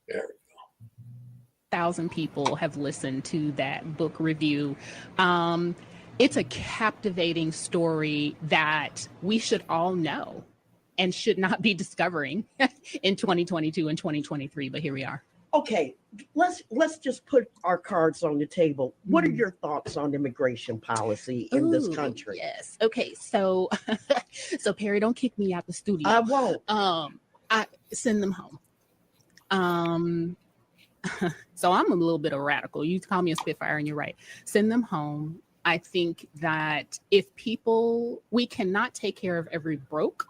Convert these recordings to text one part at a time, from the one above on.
There. 1,000 people have listened to that book review. It's a captivating story that we should all know and should not be discovering in 2022 and 2023, but here we are. Okay, let's just put our cards on the table. What are your thoughts on immigration policy in this country? Yes. Okay. So, so Perry, don't kick me out the studio. I won't. I send them home. So I'm a little bit of a radical. You call me a Spitfire, and you're right. Send them home. I think that we cannot take care of every broke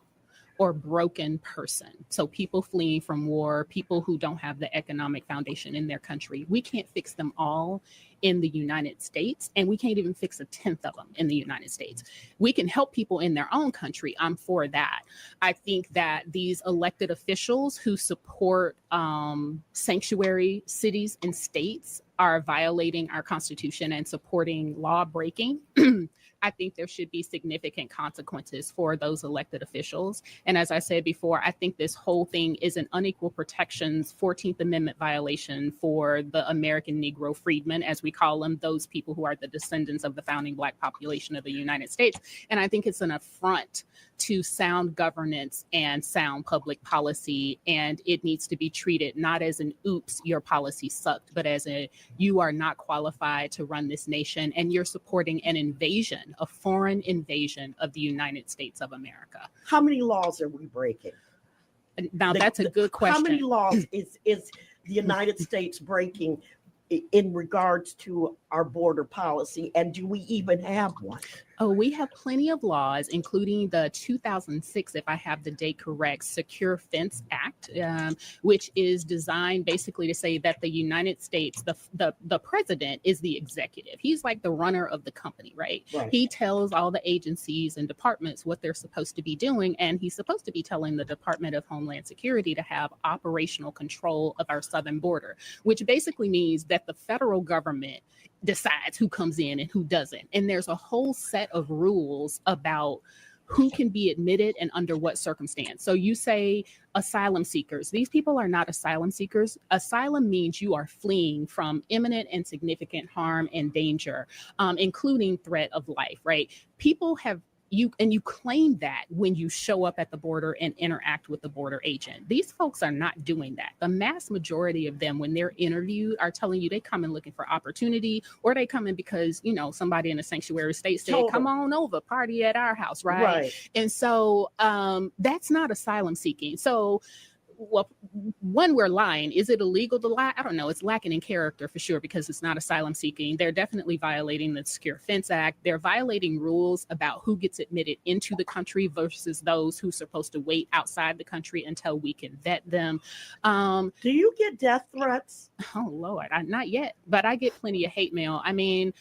or broken person. So people fleeing from war, people who don't have the economic foundation in their country, we can't fix them all in the United States, and we can't even fix 1/10 of them in the United States. We can help people in their own country. I'm for that. I think that these elected officials who support sanctuary cities and states are violating our Constitution and supporting law breaking. I think there should be significant consequences for those elected officials. And as I said before, I think this whole thing is an unequal protections 14th Amendment violation for the American Negro freedmen, as we call them, those people who are the descendants of the founding Black population of the United States. And I think it's an affront to sound governance and sound public policy. And it needs to be treated not as an oops, your policy sucked, but as a you are not qualified to run this nation, and you're supporting an invasion, a foreign invasion of the United States of America. How many laws are we breaking? Now, that's a good question. How many laws is the United States breaking in regards to our border policy, and do we even have one? Oh, we have plenty of laws, including the 2006, if I have the date correct, Secure Fence Act, which is designed basically to say that the United States, the president is the executive. He's like the runner of the company, right? He tells all the agencies and departments what they're supposed to be doing, and he's supposed to be telling the Department of Homeland Security to have operational control of our southern border, which basically means that the federal government decides who comes in and who doesn't. And there's a whole set of rules about who can be admitted and under what circumstance. So you say asylum seekers. These people are not asylum seekers. Asylum means you are fleeing from imminent and significant harm and danger, including threat of life, right? People have you claim that when you show up at the border and interact with the border agent. These folks are not doing that. The mass majority of them, when they're interviewed, are telling you they come in looking for opportunity, or they come in because, somebody in a sanctuary state said, come on over, party at our house, right? And so that's not asylum seeking. So, well, one, we're lying. Is it illegal to lie? I don't know. It's lacking in character for sure, because it's not asylum seeking. They're definitely violating the Secure Fence Act. They're violating rules about who gets admitted into the country versus those who's supposed to wait outside the country until we can vet them. Do you get death threats? Oh, Lord, not yet, but I get plenty of hate mail. I mean,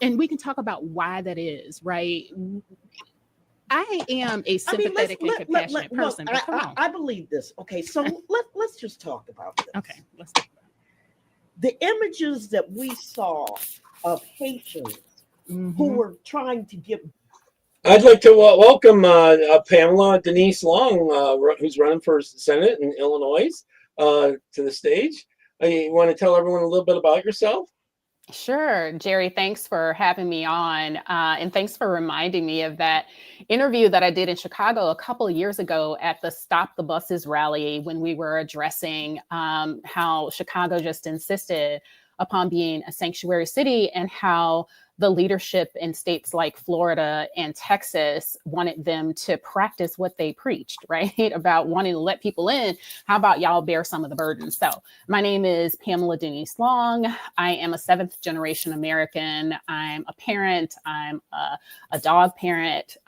and we can talk about why that is, right? I am a sympathetic and compassionate person. Look, I believe this. Okay, so let's just talk about this. Okay, let's talk about it. The images that we saw of Haitians who were trying to get. I'd like to welcome Pamela Denise Long, who's running for Senate in Illinois, to the stage. You want to tell everyone a little bit about yourself? Sure, Jerry, thanks for having me on. And thanks for reminding me of that interview that I did in Chicago a couple of years ago at the Stop the Buses rally, when we were addressing how Chicago just insisted upon being a sanctuary city, and how the leadership in states like Florida and Texas wanted them to practice what they preached, right? About wanting to let people in. How about y'all bear some of the burden? So my name is Pamela Denise Long. I am a 7th generation American. I'm a parent. I'm a dog parent.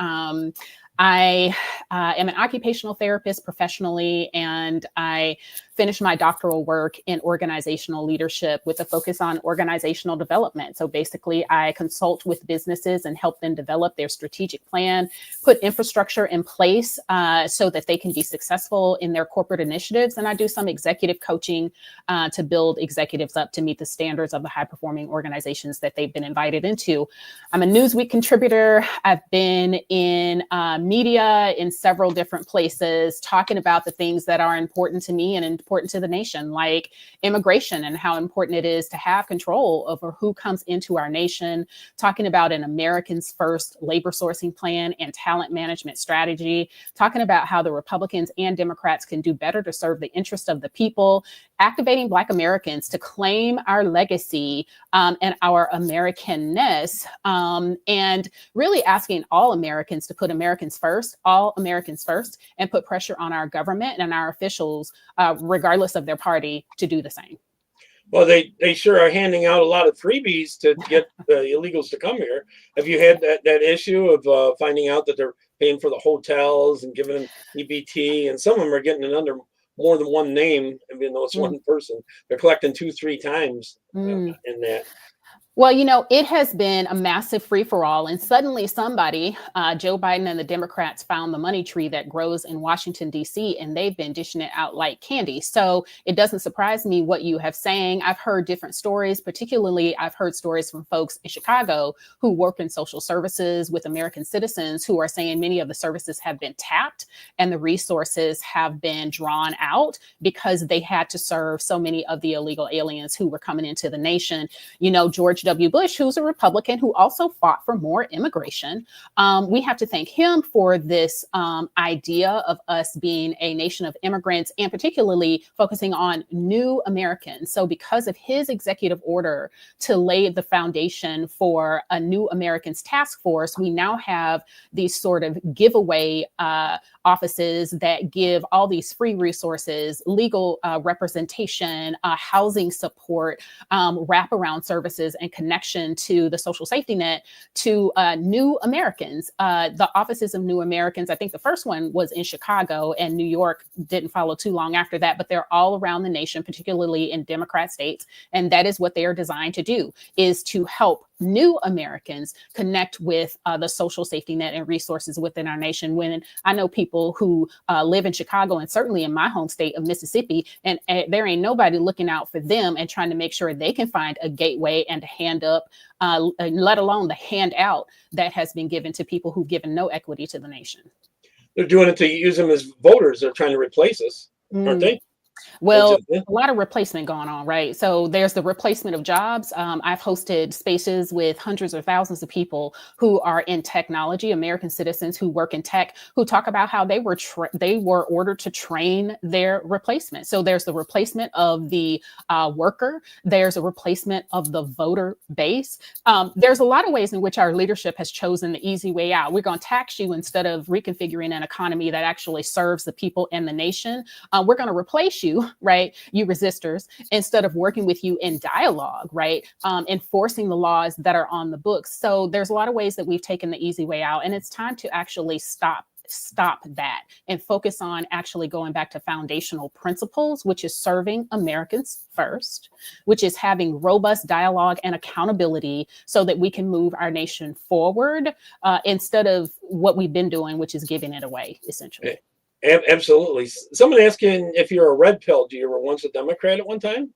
I am an occupational therapist professionally, and I finished my doctoral work in organizational leadership with a focus on organizational development. So basically, I consult with businesses and help them develop their strategic plan, put infrastructure in place so that they can be successful in their corporate initiatives. And I do some executive coaching to build executives up to meet the standards of the high-performing organizations that they've been invited into. I'm a Newsweek contributor. I've been in media in several different places, talking about the things that are important to me and important to the nation, like immigration and how important it is to have control over who comes into our nation, talking about an Americans First labor sourcing plan and talent management strategy, talking about how the Republicans and Democrats can do better to serve the interest of the people, activating Black Americans to claim our legacy and our Americanness, and really asking all Americans to put all Americans first, and put pressure on our government and our officials, regardless of their party, to do the same. Well, they sure are handing out a lot of freebies to get the illegals to come here. Have you had that issue of finding out that they're paying for the hotels and giving them EBT, and some of them are getting it under more than one name, even though it's one person. They're collecting 2-3 times in that. Well, it has been a massive free-for-all, and suddenly somebody, Joe Biden and the Democrats, found the money tree that grows in Washington, D.C., and they've been dishing it out like candy. So it doesn't surprise me what you have saying. I've heard different stories, particularly I've heard stories from folks in Chicago who work in social services with American citizens who are saying many of the services have been tapped and the resources have been drawn out because they had to serve so many of the illegal aliens who were coming into the nation. George W. Bush, who's a Republican, who also fought for more immigration. We have to thank him for this idea of us being a nation of immigrants, and particularly focusing on new Americans. So because of his executive order to lay the foundation for a New Americans Task Force, we now have these sort of giveaway offices that give all these free resources, legal representation, housing support, wraparound services, and connection to the social safety net to new Americans. The offices of New Americans, I think the first one was in Chicago, and New York didn't follow too long after that, but they're all around the nation, particularly in Democrat states. And that is what they are designed to do, is to help new Americans connect with the social safety net and resources within our nation. When I know people who live in Chicago and certainly in my home state of Mississippi, and there ain't nobody looking out for them and trying to make sure they can find a gateway and a hand up, let alone the handout that has been given to people who've given no equity to the nation. They're doing it to use them as voters. They're trying to replace us, aren't they? Well, a lot of replacement going on, right? So there's the replacement of jobs. I've hosted spaces with hundreds or thousands of people who are in technology, American citizens who work in tech, who talk about how they were ordered to train their replacement. So there's the replacement of the worker. There's a replacement of the voter base. There's a lot of ways in which our leadership has chosen the easy way out. We're going to tax you instead of reconfiguring an economy that actually serves the people and the nation. We're going to replace you, right? You resistors, instead of working with you in dialogue, right? Enforcing the laws that are on the books. So there's a lot of ways that we've taken the easy way out, and it's time to actually stop that and focus on actually going back to foundational principles, which is serving Americans first, which is having robust dialogue and accountability so that we can move our nation forward, instead of what we've been doing, which is giving it away, essentially. Absolutely. Someone asking if you're a red pill. Do you were once a Democrat at one time?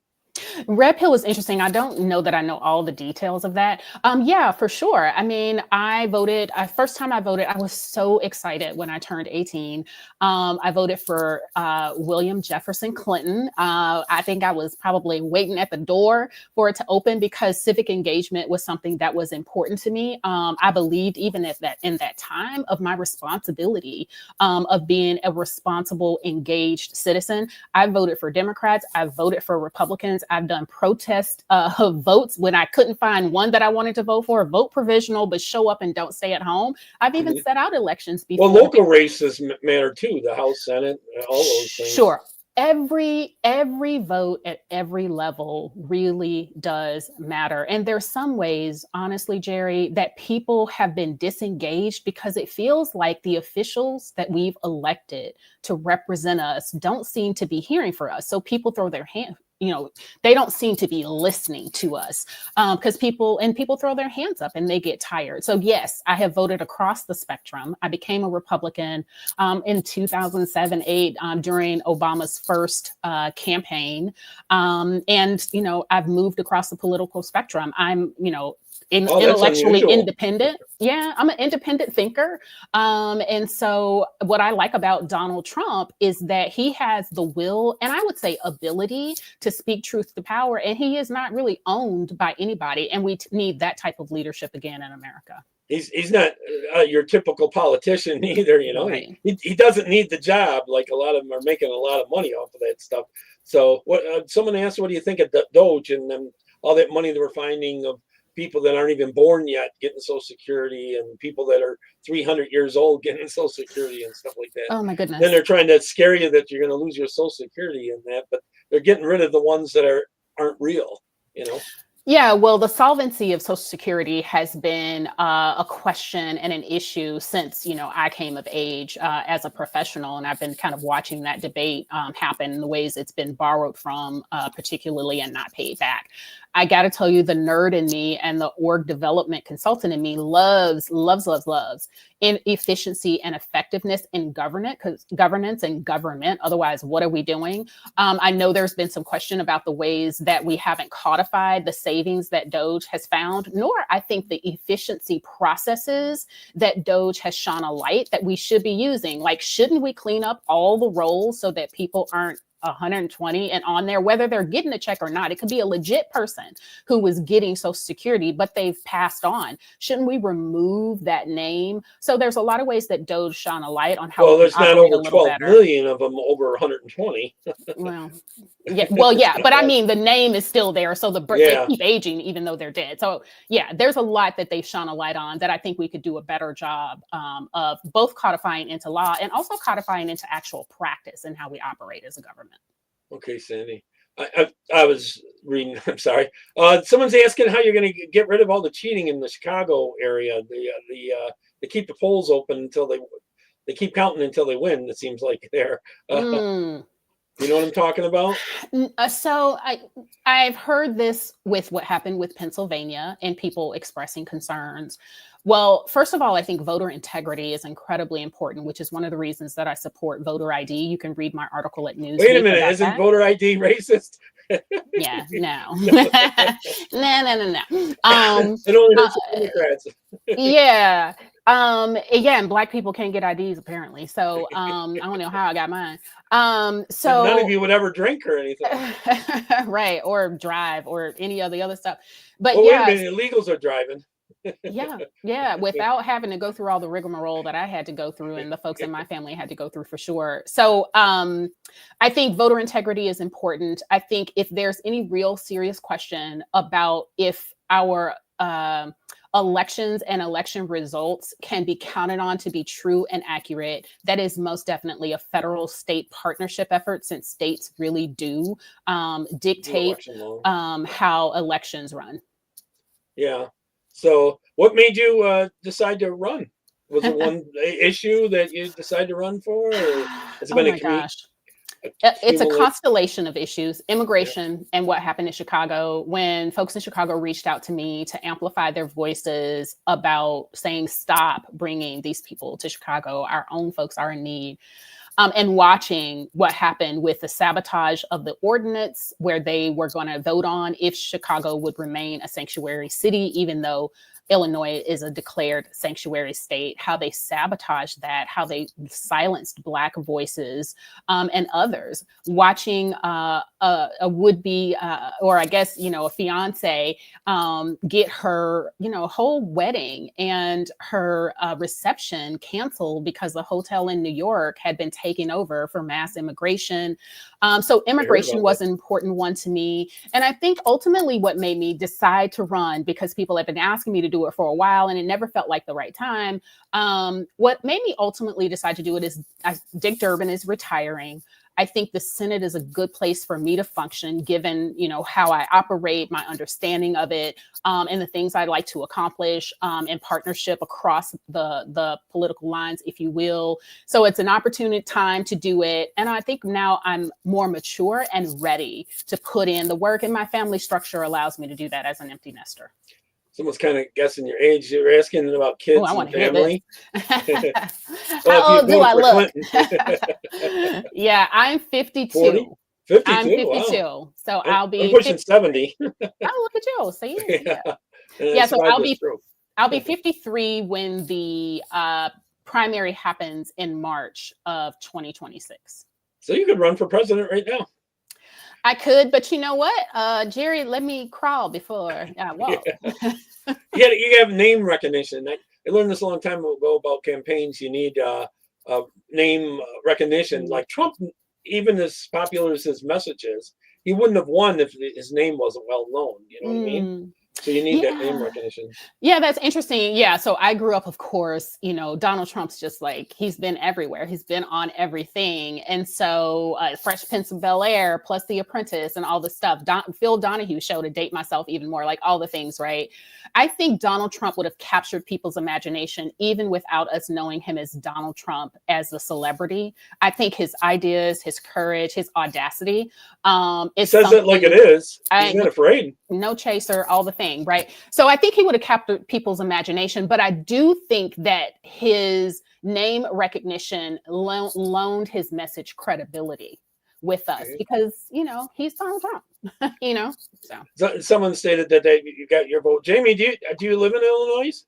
Red pill is interesting. I don't know that I know all the details of that. Yeah, for sure. I mean, I voted, first time I voted, I was so excited when I turned 18. I voted for William Jefferson Clinton. I think I was probably waiting at the door for it to open because civic engagement was something that was important to me. I believed even in that time of my responsibility of being a responsible, engaged citizen. I voted for Democrats. I voted for Republicans. I've done protest votes when I couldn't find one that I wanted to vote for, vote provisional, but show up and don't stay at home. I've even set out elections before. Well, local races matter too, the House, Senate, all those things. Sure. Every vote at every level really does matter. And there's some ways, honestly, Jerry, that people have been disengaged because it feels like the officials that we've elected to represent us don't seem to be hearing for us. So people throw their hand, they don't seem to be listening to us because people throw their hands up and they get tired. So yes, I have voted across the spectrum. I became a Republican in 2007-8 during Obama's first campaign. And, I've moved across the political spectrum. I'm, Oh, that's intellectually unusual. independent. Yeah, I'm an independent thinker. And so what I like about Donald Trump is that he has the will and I would say ability to speak truth to power. And he is not really owned by anybody. And we need that type of leadership again in America. He's not your typical politician either. Right. He doesn't need the job like a lot of them are making a lot of money off of that stuff. So what someone asked, what do you think of Doge and then all that money that we're finding of people that aren't even born yet getting Social Security and people that are 300 years old getting Social Security and stuff like that. Oh my goodness. Then they're trying to scare you that you're going to lose your Social Security and that, but they're getting rid of the ones that aren't real, Yeah, well, the solvency of Social Security has been a question and an issue since, I came of age as a professional. And I've been kind of watching that debate happen in the ways it's been borrowed from, particularly, and not paid back. I got to tell you, the nerd in me and the org development consultant in me loves in efficiency and effectiveness in governance and government. Otherwise, what are we doing? I know there's been some question about the ways that we haven't codified the savings that Doge has found, nor I think the efficiency processes that Doge has shone a light that we should be using. Like, shouldn't we clean up all the roles so that people aren't 120 and on there, whether they're getting a check or not? It could be a legit person who was getting Social Security, but they've passed on. Shouldn't we remove that name? So there's a lot of ways that Doge shone a light on how. Well, there's not over 12 million of them over 120. Well, yeah, but I mean, the name is still there. So they keep aging even though they're dead. So yeah, there's a lot that they've shone a light on that I think we could do a better job of both codifying into law and also codifying into actual practice and how we operate as a government. Okay, Sandy. I was reading. I'm sorry. Someone's asking how you're going to get rid of all the cheating in the Chicago area. They keep the polls open until they keep counting until they win. It seems like there. You know what I'm talking about? So I've heard this with what happened with Pennsylvania and people expressing concerns. Well, first of all, I think voter integrity is incredibly important, which is one of the reasons that I support voter ID. You can read my article at Newsweek. Wait a minute, isn't voter ID racist? Yeah, no. No. It only hurts the Democrats. Yeah. And Black people can't get IDs apparently. So I don't know how I got mine. So none of you would ever drink or anything. Right, or drive or any of the other stuff. But wait a minute, illegals are driving. Yeah, without having to go through all the rigmarole that I had to go through and the folks in my family had to go through for sure. So I think voter integrity is important. I think if there's any real serious question about if our elections and election results can be counted on to be true and accurate, that is most definitely a federal state partnership effort, since states really do dictate how elections run. Yeah. So what made you decide to run? Was it one issue that you decided to run for? Or has it been it's a constellation of issues. Immigration and what happened in Chicago, when folks in Chicago reached out to me to amplify their voices about saying, stop bringing these people to Chicago. Our own folks are in need. And watching what happened with the sabotage of the ordinance, where they were going to vote on if Chicago would remain a sanctuary city, even though Illinois is a declared sanctuary state, how they sabotaged that, how they silenced Black voices and others. Watching a would-be, or I guess, a fiance get her, whole wedding and her reception canceled because the hotel in New York had been taken over for mass immigration. So immigration was an important one to me. And I think ultimately what made me decide to run, because people have been asking me to do it for a while and it never felt like the right time. What made me ultimately decide to do it is Dick Durbin is retiring. I think the Senate is a good place for me to function, given, how I operate, my understanding of it, and the things I'd like to accomplish in partnership across the political lines, if you will. So it's an opportune time to do it. And I think now I'm more mature and ready to put in the work, and my family structure allows me to do that as an empty nester. Someone's kind of guessing your age. You're asking about kids and family. How old do I look? Yeah, I'm 52. 40? 52? I'm 52. Wow. So I'll be I'm pushing 70. Oh, look at you. See? Yeah. And I Yeah, so survived the stroke. I'll be 53 when the primary happens in March of 2026. So you could run for president right now. I could, but you know what, Jerry, let me crawl before I walk. You have name recognition. I learned this a long time ago about campaigns. You need name recognition. Like Trump, even as popular as his message is, he wouldn't have won if his name wasn't well known. You know what I mean? So you need that name recognition. Yeah, that's interesting. Yeah. So I grew up, of course, Donald Trump's just like, he's been everywhere. He's been on everything. And so Fresh Prince of Bel-Air plus The Apprentice and all the stuff. Phil Donahue show, to date myself even more, like all the things, right? I think Donald Trump would have captured people's imagination even without us knowing him as Donald Trump as a celebrity. I think his ideas, his courage, his audacity. He says it like it is. He's not afraid. No chaser, all the thing, right? So I think he would have captured people's imagination, but I do think that his name recognition loaned his message credibility with us because, he's Donald Trump, So someone stated that you got your vote. Jamie, do you live in Illinois?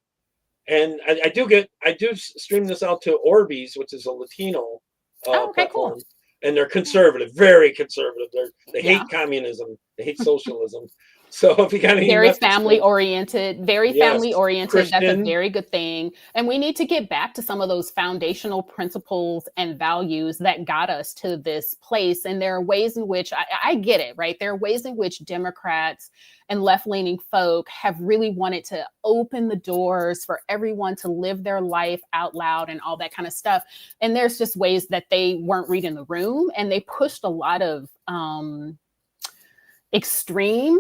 And I do stream this out to Orbeez, which is a Latino okay, platform. cool. And they're conservative, very conservative. They hate communism. They hate socialism. So if you got any very family oriented, Christian. That's a very good thing. And we need to get back to some of those foundational principles and values that got us to this place. And there are ways in which I get it, right? There are ways in which Democrats and left-leaning folk have really wanted to open the doors for everyone to live their life out loud and all that kind of stuff. And there's just ways that they weren't reading the room, and they pushed a lot of extreme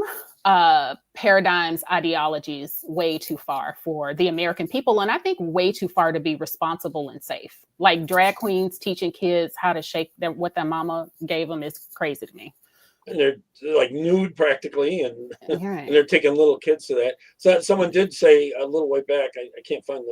paradigms, ideologies way too far for the American people. And I think way too far to be responsible and safe. Like drag queens teaching kids how to shake what their mama gave them is crazy to me. And they're like nude practically, and, and they're taking little kids to that. So someone did say a little way back, I can't find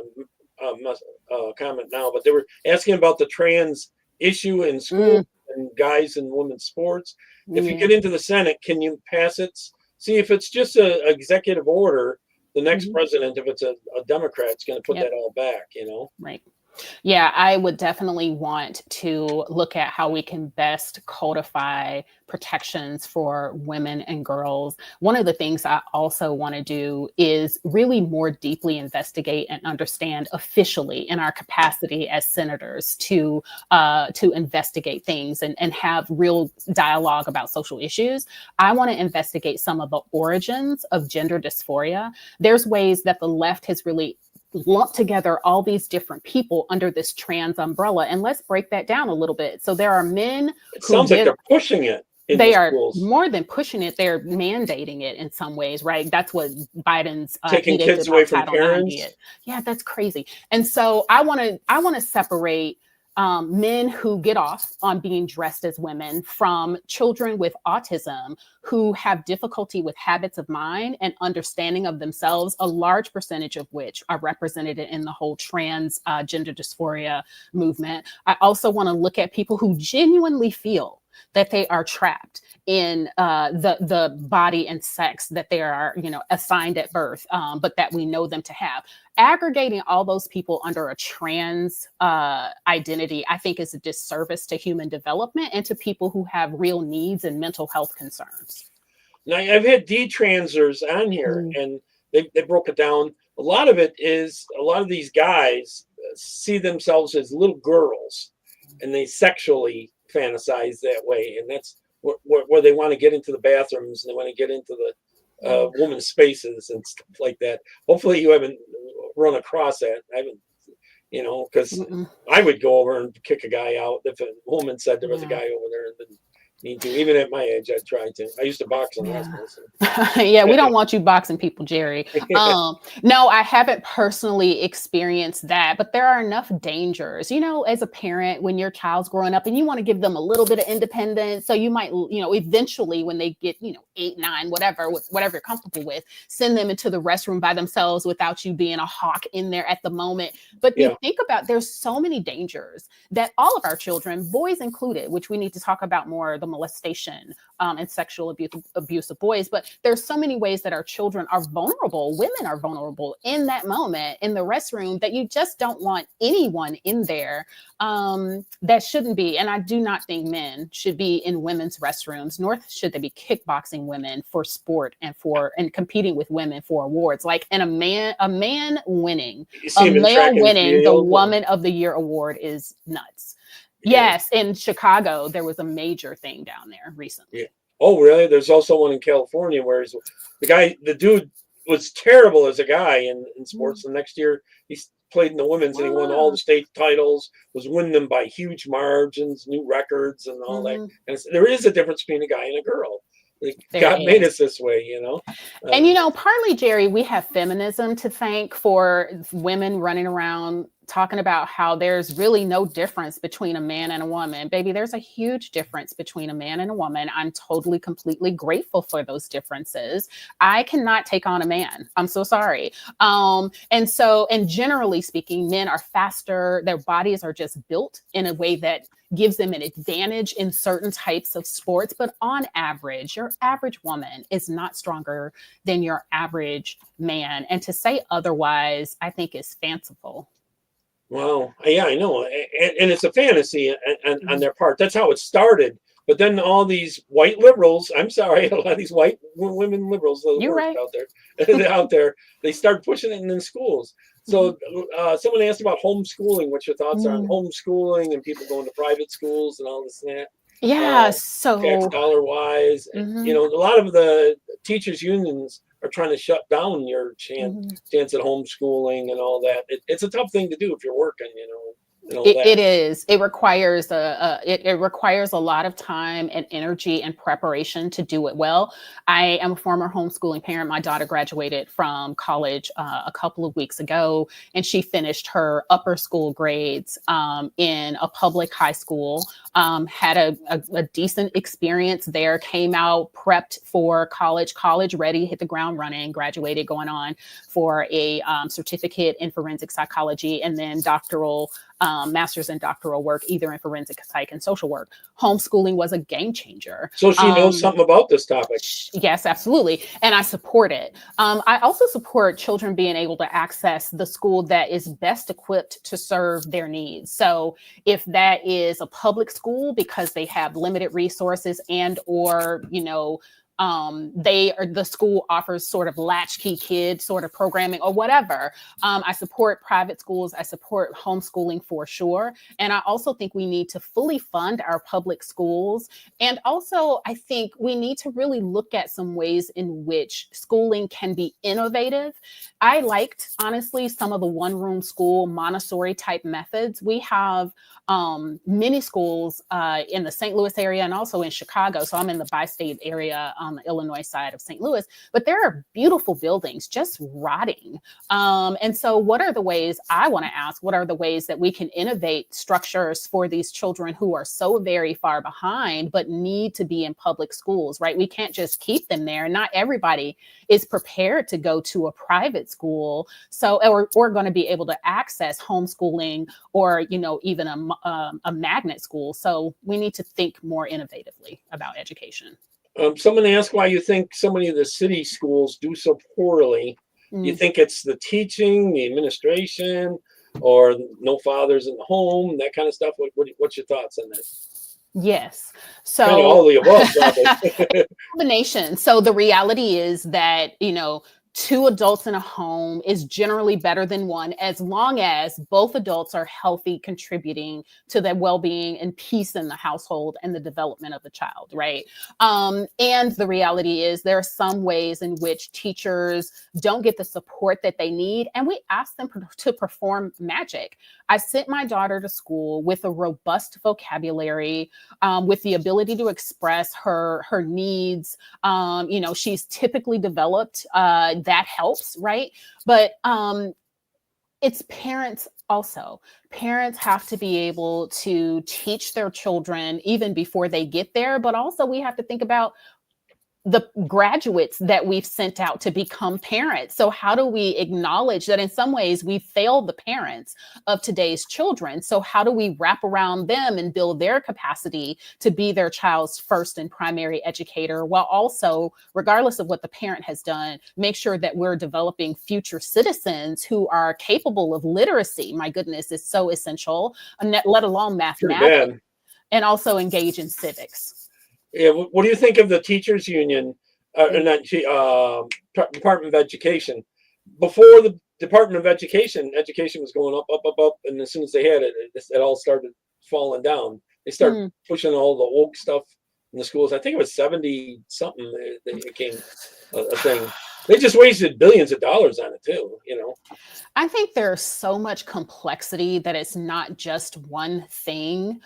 the comment now, but they were asking about the trans issue in school and guys and women's sports. If you get into the Senate, can you pass it? See, if it's just an executive order, the next president, if it's a Democrat, is going to put that all back, Right. Yeah, I would definitely want to look at how we can best codify protections for women and girls. One of the things I also want to do is really more deeply investigate and understand officially in our capacity as senators to investigate things and have real dialogue about social issues. I want to investigate some of the origins of gender dysphoria. There's ways that the left has really lump together all these different people under this trans umbrella, and let's break that down a little bit. So there are men. It sounds like they're pushing it. They are schools. More than pushing it; they're mandating it in some ways, right? That's what Biden's taking kids away from parents. Yeah, that's crazy. And so I want to separate men who get off on being dressed as women from children with autism who have difficulty with habits of mind and understanding of themselves, a large percentage of which are represented in the whole trans gender dysphoria movement. I also want to look at people who genuinely feel that they are trapped in the body and sex that they are, assigned at birth, but that we know them to have. Aggregating all those people under a trans identity, I think, is a disservice to human development and to people who have real needs and mental health concerns. Now, I've had D-transers on here, and they broke it down. A lot of it is, a lot of these guys see themselves as little girls, and they sexually fantasize that way, and that's where they want to get into the bathrooms, and they want to get into the women's spaces and stuff like that. Hopefully you haven't run across that. I haven't, because I would go over and kick a guy out if a woman said there was a guy over there and didn't need to. Even at my age, I'd try to. I used to box in hospital. So. Yeah, we don't want you boxing people, Jerry. No, I haven't personally experienced that, but there are enough dangers. As a parent, when your child's growing up and you want to give them a little bit of independence, so you might, eventually when they get, 8, 9, whatever you're comfortable with, send them into the restroom by themselves without you being a hawk in there at the moment. But you think about, there's so many dangers that all of our children, boys included, which we need to talk about more, the molestation and sexual abuse of boys. But there's so many ways that our children are vulnerable. Women are vulnerable in that moment in the restroom that you just don't want anyone in there that shouldn't be. And I do not think men should be in women's restrooms, nor should they be kickboxing women for sport and competing with women for awards. Like, and a man winning, a male winning the Woman of the Year award is nuts. Yes, in Chicago, there was a major thing down there recently. Yeah. Oh, really? There's also one in California where the dude was terrible as a guy in sports. The next year, he played in the women's and he won all the state titles, was winning them by huge margins, new records, and all that. And there is a difference between a guy and a girl. God made us this way, you know. And, you know, partly, Jerry, we have feminism to thank for women running around talking about how there's really no difference between a man and a woman. Baby, there's a huge difference between a man and a woman. I'm totally, completely grateful for those differences. I cannot take on a man. I'm so sorry. And generally speaking, men are faster. Their bodies are just built in a way that gives them an advantage in certain types of sports. But on average, your average woman is not stronger than your average man. And to say otherwise, I think is fanciful. Well, yeah, I know. And it's a fantasy on their part. That's how it started. But then all these white liberals, I'm sorry, a lot of these white women liberals, you're right, out there, they start pushing it in the schools. So someone asked about homeschooling. What's your thoughts on homeschooling and people going to private schools and all this and that? Yeah, so tax dollar wise, you know, a lot of the teachers unions are trying to shut down your chance at homeschooling and all that. It's a tough thing to do if you're working, you know. It is. It requires it requires a lot of time and energy and preparation to do it well. I am a former homeschooling parent. My daughter graduated from college a couple of weeks ago, and she finished her upper school grades in a public high school. Had a decent experience there. Came out prepped for college ready, hit the ground running. Graduated, going on for a certificate in forensic psychology, and then doctoral. Master's and doctoral work, either in forensic psych and social work. Homeschooling was a game changer. So she knows something about this topic. Yes, absolutely. And I support it. I also support children being able to access the school that is best equipped to serve their needs. So if that is a public school because they have limited resources and or, you know, the school offers sort of latchkey kid sort of programming or whatever. I support private schools. I support homeschooling for sure. And I also think we need to fully fund our public schools. And also, I think we need to really look at some ways in which schooling can be innovative. I liked, honestly, some of the one-room school Montessori type methods. We have many schools in the St. Louis area and also in Chicago. So I'm in the bi-state area on the Illinois side of St. Louis, but there are beautiful buildings just rotting. And so what are the ways, I want to ask, what are the ways that we can innovate structures for these children who are so very far behind, but need to be in public schools, right? We can't just keep them there. Not everybody is prepared to go to a private school. So, or going to be able to access homeschooling or, you know, even a magnet school. So we need to think more innovatively about education. Someone asked why you think so many of the city schools do so poorly. You think it's the teaching, the administration, or no fathers in the home, that kind of stuff? What's your thoughts on that? Yes. So kind of all the above, probably. Combination. So the reality is that, you know, 2 adults in a home is generally better than 1, as long as both adults are healthy, contributing to the well-being and peace in the household and the development of the child, right? And the reality is there are some ways in which teachers don't get the support that they need, and we ask them to perform magic. I sent my daughter to school with a robust vocabulary, with the ability to express her needs. You know, she's typically developed that helps, right? But it's parents also. Parents have to be able to teach their children even before they get there, but also we have to think about the graduates that we've sent out to become parents. So how do we acknowledge that in some ways we failed the parents of today's children? So how do we wrap around them and build their capacity to be their child's first and primary educator, while also, regardless of what the parent has done, make sure that we're developing future citizens who are capable of literacy? My goodness, is so essential, let alone mathematics, and also engage in civics. Yeah, what do you think of the teachers union, not Department of Education? Before the Department of Education was going up, and as soon as they had it, it all started falling down. They started pushing all the woke stuff in the schools. I think it was 70 something. It became a thing. They just wasted billions of dollars on it too. I think there's so much complexity that it's not just one thing.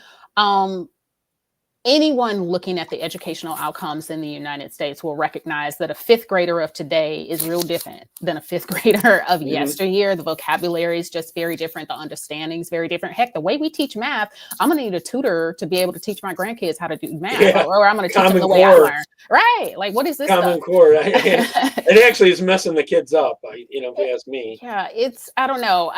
Anyone looking at the educational outcomes in the United States will recognize that a fifth grader of today is real different than a fifth grader of yesteryear. The vocabulary is just very different. The understanding is very different. Heck, the way we teach math, I'm going to need a tutor to be able to teach my grandkids how to do math, or I'm going to teach them the way I learn. Right? Like, what is this Common Core. It actually is messing the kids up, if you ask me. Yeah, I don't know.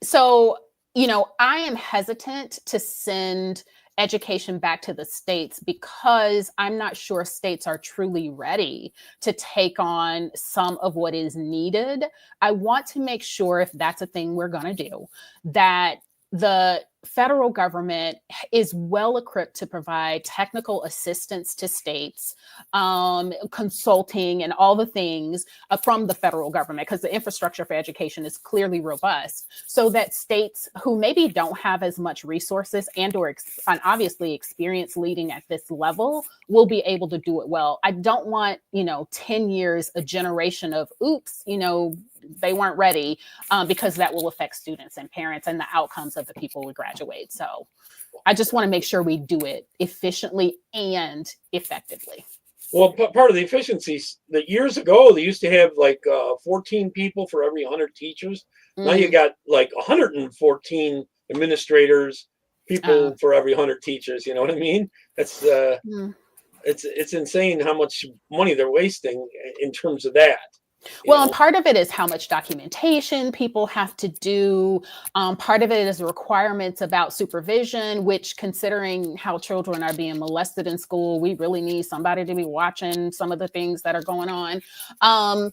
So, I am hesitant to send education back to the states because I'm not sure states are truly ready to take on some of what is needed. I want to make sure, if that's a thing we're going to do, that the federal government is well equipped to provide technical assistance to states, consulting and all the things from the federal government, because the infrastructure for education is clearly robust, so that states who maybe don't have as much resources and obviously experience leading at this level will be able to do it well. I don't want, 10 years, a generation of oops, they weren't ready, because that will affect students and parents and the outcomes of the people who graduate. So I just want to make sure we do it efficiently and effectively. Well, part of the efficiencies that years ago, they used to have like 14 people for every 100 teachers. Now you got like 114 administrators, people for every 100 teachers. You know what I mean? That's it's insane how much money they're wasting in terms of that. Well, and part of it is how much documentation people have to do. Part of it is requirements about supervision, which, considering how children are being molested in school, we really need somebody to be watching some of the things that are going on. And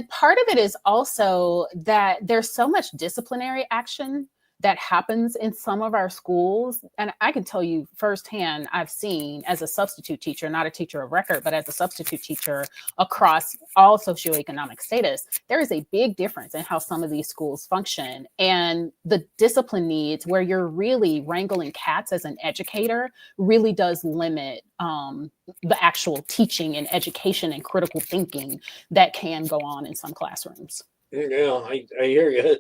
part of it is also that there's so much disciplinary action that happens in some of our schools. And I can tell you firsthand, I've seen, as a substitute teacher, not a teacher of record, but as a substitute teacher across all socioeconomic status, there is a big difference in how some of these schools function. And the discipline needs, where you're really wrangling cats as an educator, really does limit the actual teaching and education and critical thinking that can go on in some classrooms. Yeah, I hear you.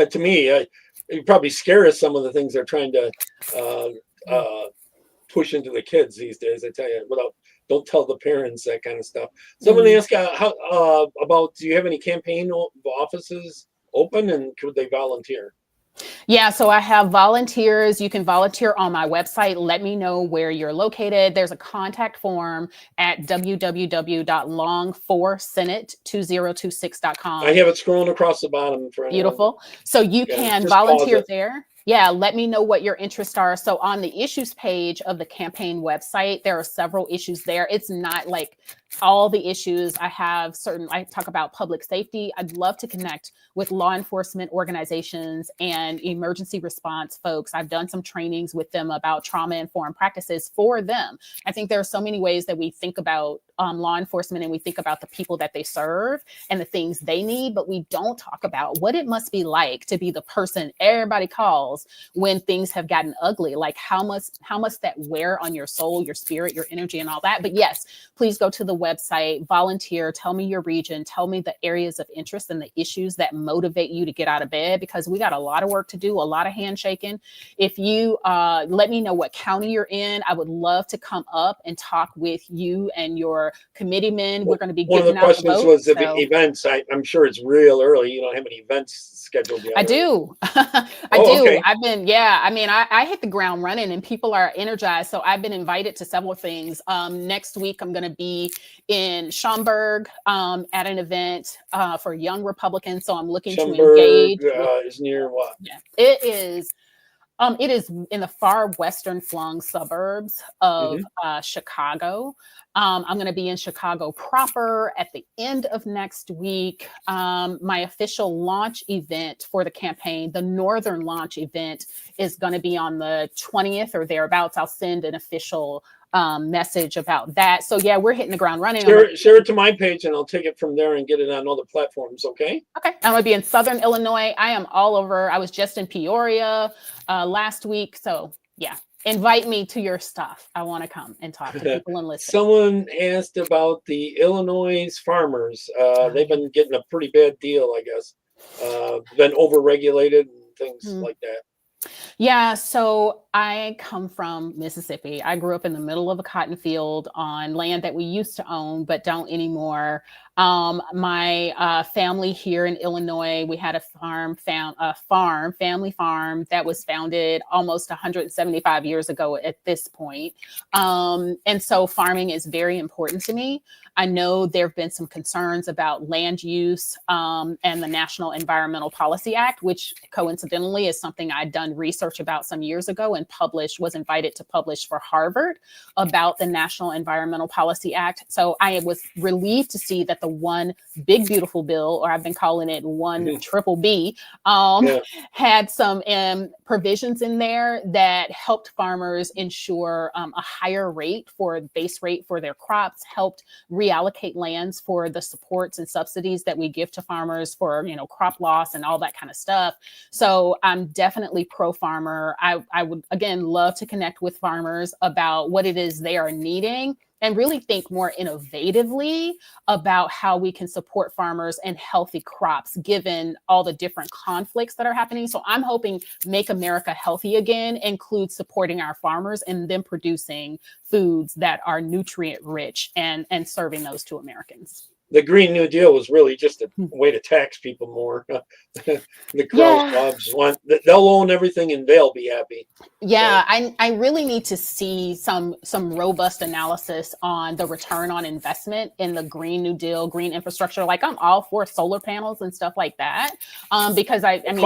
To me, it probably scares some of the things they're trying to push into the kids these days. I tell you, don't tell the parents, that kind of stuff. Somebody asked about, do you have any campaign offices open, and could they volunteer? Yeah, so I have volunteers. You can volunteer on my website. Let me know where you're located. There's a contact form at www.long4senate2026.com. I have it scrolling across the bottom for anyone. Beautiful. So you can volunteer there. Yeah, let me know what your interests are. So on the issues page of the campaign website, there are several issues there. It's not like all the issues. I talk about public safety. I'd love to connect with law enforcement organizations and emergency response folks. I've done some trainings with them about trauma-informed practices for them. I think there are so many ways that we think about law enforcement, and we think about the people that they serve and the things they need, but we don't talk about what it must be like to be the person everybody calls when things have gotten ugly. Like how much that wear on your soul, your spirit, your energy, and all that. But yes, please go to the website, volunteer, tell me your region, tell me the areas of interest and the issues that motivate you to get out of bed, because we got a lot of work to do, a lot of handshaking. If you let me know what county you're in, I would love to come up and talk with you and your for committeemen. We're going to be One of the giving out the questions vote. was if So events. I'm sure it's real early. You don't have any events scheduled yet. I do. I Oh, do. okay. I've been, yeah. I mean, I hit the ground running and people are energized. So I've been invited to several things. Next week, I'm going to be in Schaumburg at an event for young Republicans. So I'm looking to Schaumburg engage with, is near what? yeah, it is. It is in the far western flung suburbs of Chicago. I'm going to be in Chicago proper at the end of next week. My official launch event for the campaign, the Northern launch event, is going to be on the 20th or thereabouts. I'll send an official message about that. So yeah, we're hitting the ground running. Share it to my page and I'll take it from there and get it on other platforms. Okay. Okay. I'm going to be in Southern Illinois. I am all over. I was just in Peoria last week. So yeah, invite me to your stuff. I want to come and talk to people and listen. Someone asked about the Illinois farmers. They've been getting a pretty bad deal, I guess. Been overregulated and things like that. Yeah, so I come from Mississippi. I grew up in the middle of a cotton field on land that we used to own, but don't anymore. My family here in Illinois, we had a family farm that was founded almost 175 years ago at this point. And so farming is very important to me. I know there have been some concerns about land use and the National Environmental Policy Act, which coincidentally is something I'd done research about some years ago and was invited to publish for Harvard about the National Environmental Policy Act. So I was relieved to see that the one big beautiful bill, or I've been calling it one triple B, had some provisions in there that helped farmers ensure a higher base rate for their crops, helped reallocate lands for the supports and subsidies that we give to farmers for, crop loss and all that kind of stuff. So I'm definitely pro-farmer. I would, again, love to connect with farmers about what it is they are needing and really think more innovatively about how we can support farmers and healthy crops, given all the different conflicts that are happening. So I'm hoping Make America Healthy Again includes supporting our farmers and them producing foods that are nutrient rich and serving those to Americans. The Green New Deal was really just a way to tax people more. The Krauss want, they'll own everything and they'll be happy. Yeah, so I really need to see some robust analysis on the return on investment in the Green New Deal, green infrastructure. Like I'm all for solar panels and stuff like that, because I mean,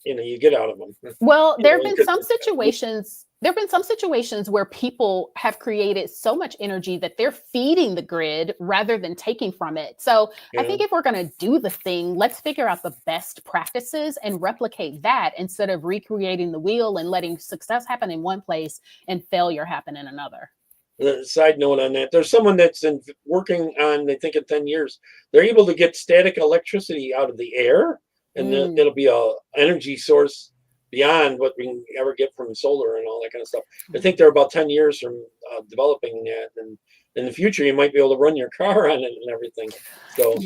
you get out of them. Well, there have been some situations. There have been some situations where people have created so much energy that they're feeding the grid rather than taking from it. So I think if we're going to do the thing, let's figure out the best practices and replicate that instead of recreating the wheel and letting success happen in one place and failure happen in another. Side note on that, there's someone that's working on, I think in 10 years, they're able to get static electricity out of the air, and it'll be a energy source beyond what we can ever get from solar and all that kind of stuff. I think they're about 10 years from developing that, and in the future you might be able to run your car on it and everything. So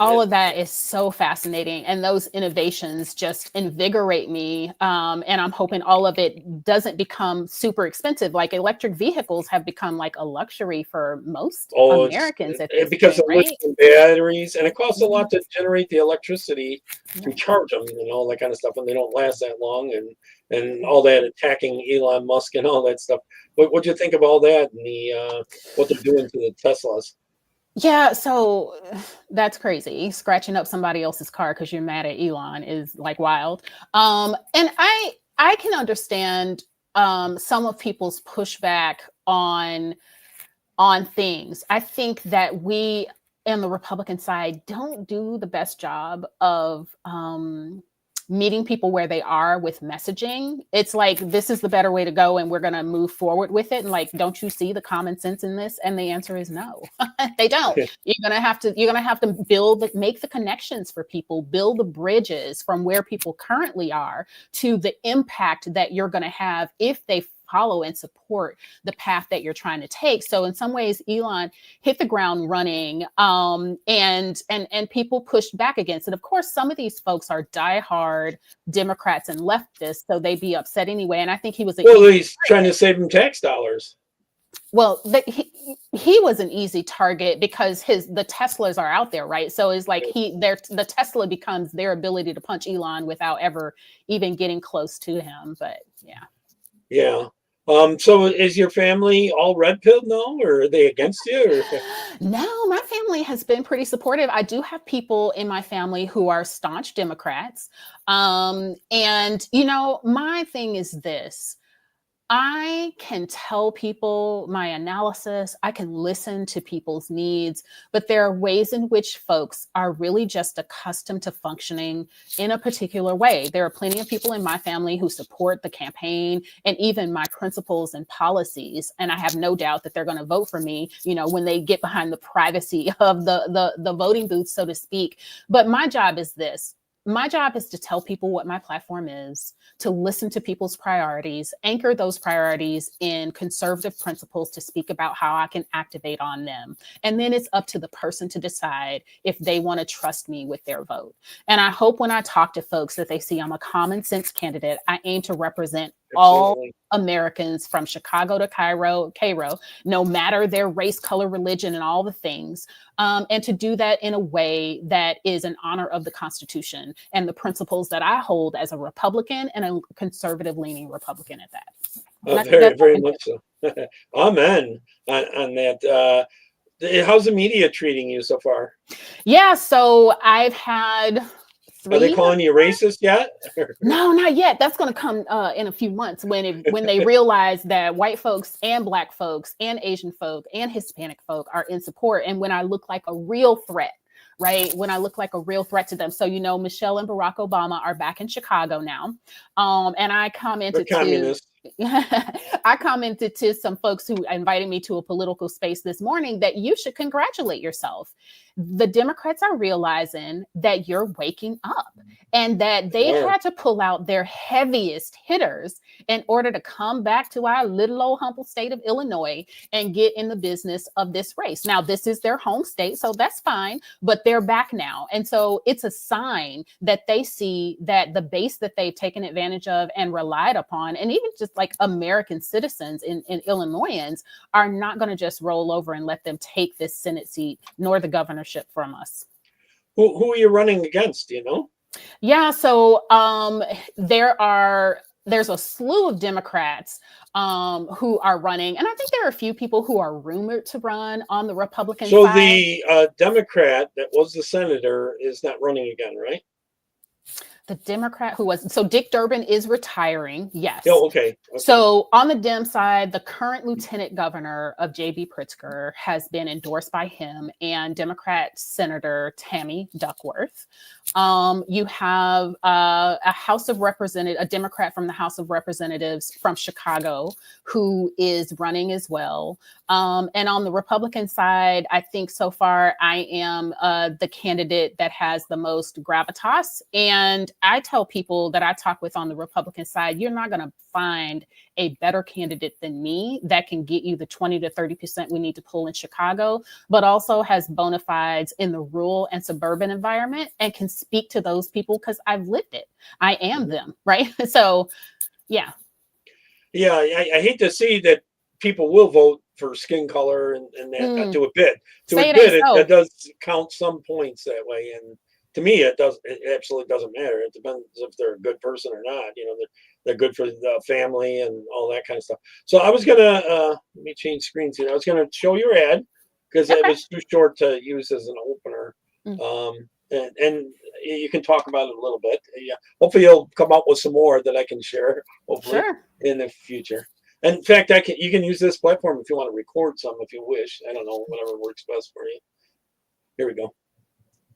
all of that is so fascinating, and those innovations just invigorate me, and I'm hoping all of it doesn't become super expensive. Like electric vehicles have become like a luxury for most Americans at this because point, of lithium batteries, and it costs a lot to generate the electricity to charge them and all that kind of stuff, and they don't last that long, and all that attacking Elon Musk and all that stuff. What do you think of all that and the what they're doing to the Teslas? Yeah, so that's crazy. Scratching up somebody else's car because you're mad at Elon is like wild. And I can understand some of people's pushback on things. I think that we on the Republican side don't do the best job of meeting people where they are with messaging. It's like, this is the better way to go and we're going to move forward with it. And like, don't you see the common sense in this? And the answer is no, they don't. You're going to have to make the connections for people, build the bridges from where people currently are to the impact that you're going to have if they follow and support the path that you're trying to take. So in some ways, Elon hit the ground running, and people pushed back against it. Of course, some of these folks are diehard Democrats and leftists, so they'd be upset anyway. And I think he was he's trying to save them tax dollars. Well, he was an easy target because the Teslas are out there, right? So it's like the Tesla becomes their ability to punch Elon without ever even getting close to him. But yeah. Yeah. So is your family all red pilled now, or are they against you? Or? No, my family has been pretty supportive. I do have people in my family who are staunch Democrats. And my thing is this. I can tell people my analysis, I can listen to people's needs, but there are ways in which folks are really just accustomed to functioning in a particular way. There are plenty of people in my family who support the campaign and even my principles and policies. And I have no doubt that they're going to vote for me, when they get behind the privacy of the voting booth, so to speak. But my job is this. My job is to tell people what my platform is, to listen to people's priorities, anchor those priorities in conservative principles to speak about how I can activate on them. And then it's up to the person to decide if they want to trust me with their vote. And I hope when I talk to folks that they see I'm a common sense candidate. I aim to represent all Americans from Chicago to Cairo, no matter their race, color, religion, and all the things. And to do that in a way that is in honor of the Constitution and the principles that I hold as a Republican and a conservative leaning Republican at that. Very much so. Amen on that. How's the media treating you so far? Yeah, so I've had... Are they calling you racist yet? No, not yet. That's going to come in a few months when they realize that white folks and Black folks and Asian folk and Hispanic folk are in support. And when I look like a real threat, right? When I look like a real threat to them. So, Michelle and Barack Obama are back in Chicago now. And I commented I commented to some folks who invited me to a political space this morning that you should congratulate yourself. The Democrats are realizing that you're waking up and that they had to pull out their heaviest hitters in order to come back to our little old humble state of Illinois and get in the business of this race. Now, this is their home state, so that's fine, but they're back now. And so it's a sign that they see that the base that they've taken advantage of and relied upon, and even just like American citizens in Illinoisans, are not going to just roll over and let them take this Senate seat nor the governorship from us. Who are you running against? Do you know? Yeah, so there's a slew of Democrats who are running, and I think there are a few people who are rumored to run on the Republican side. So the Democrat that was the senator is not running again, right? The Democrat who was, so Dick Durbin is retiring. Yes. Oh, okay. So on the Dem side, the current lieutenant governor of J.B. Pritzker has been endorsed by him and Democrat Senator Tammy Duckworth. You have a Democrat from the House of Representatives from Chicago who is running as well. And on the Republican side, I think so far I am the candidate that has the most gravitas. And I tell people that I talk with on the Republican side, you're not going to find a better candidate than me that can get you the 20 to 30% we need to pull in Chicago, but also has bona fides in the rural and suburban environment and can speak to those people because I've lived it. I am them, right? So, yeah. Yeah, I hate to see that people will vote for skin color and that to a bit. It does count some points that way. And to me, it absolutely doesn't matter. It depends if they're a good person or not. They're good for the family and all that kind of stuff. So I was gonna let me change screens here. I was gonna show your ad because it was too short to use as an opener. And you can talk about it a little bit. Yeah, hopefully you'll come up with some more that I can share. Hopefully in the future. And in fact, you can use this platform if you want to record some, if you wish. I don't know, whatever works best for you. Here we go.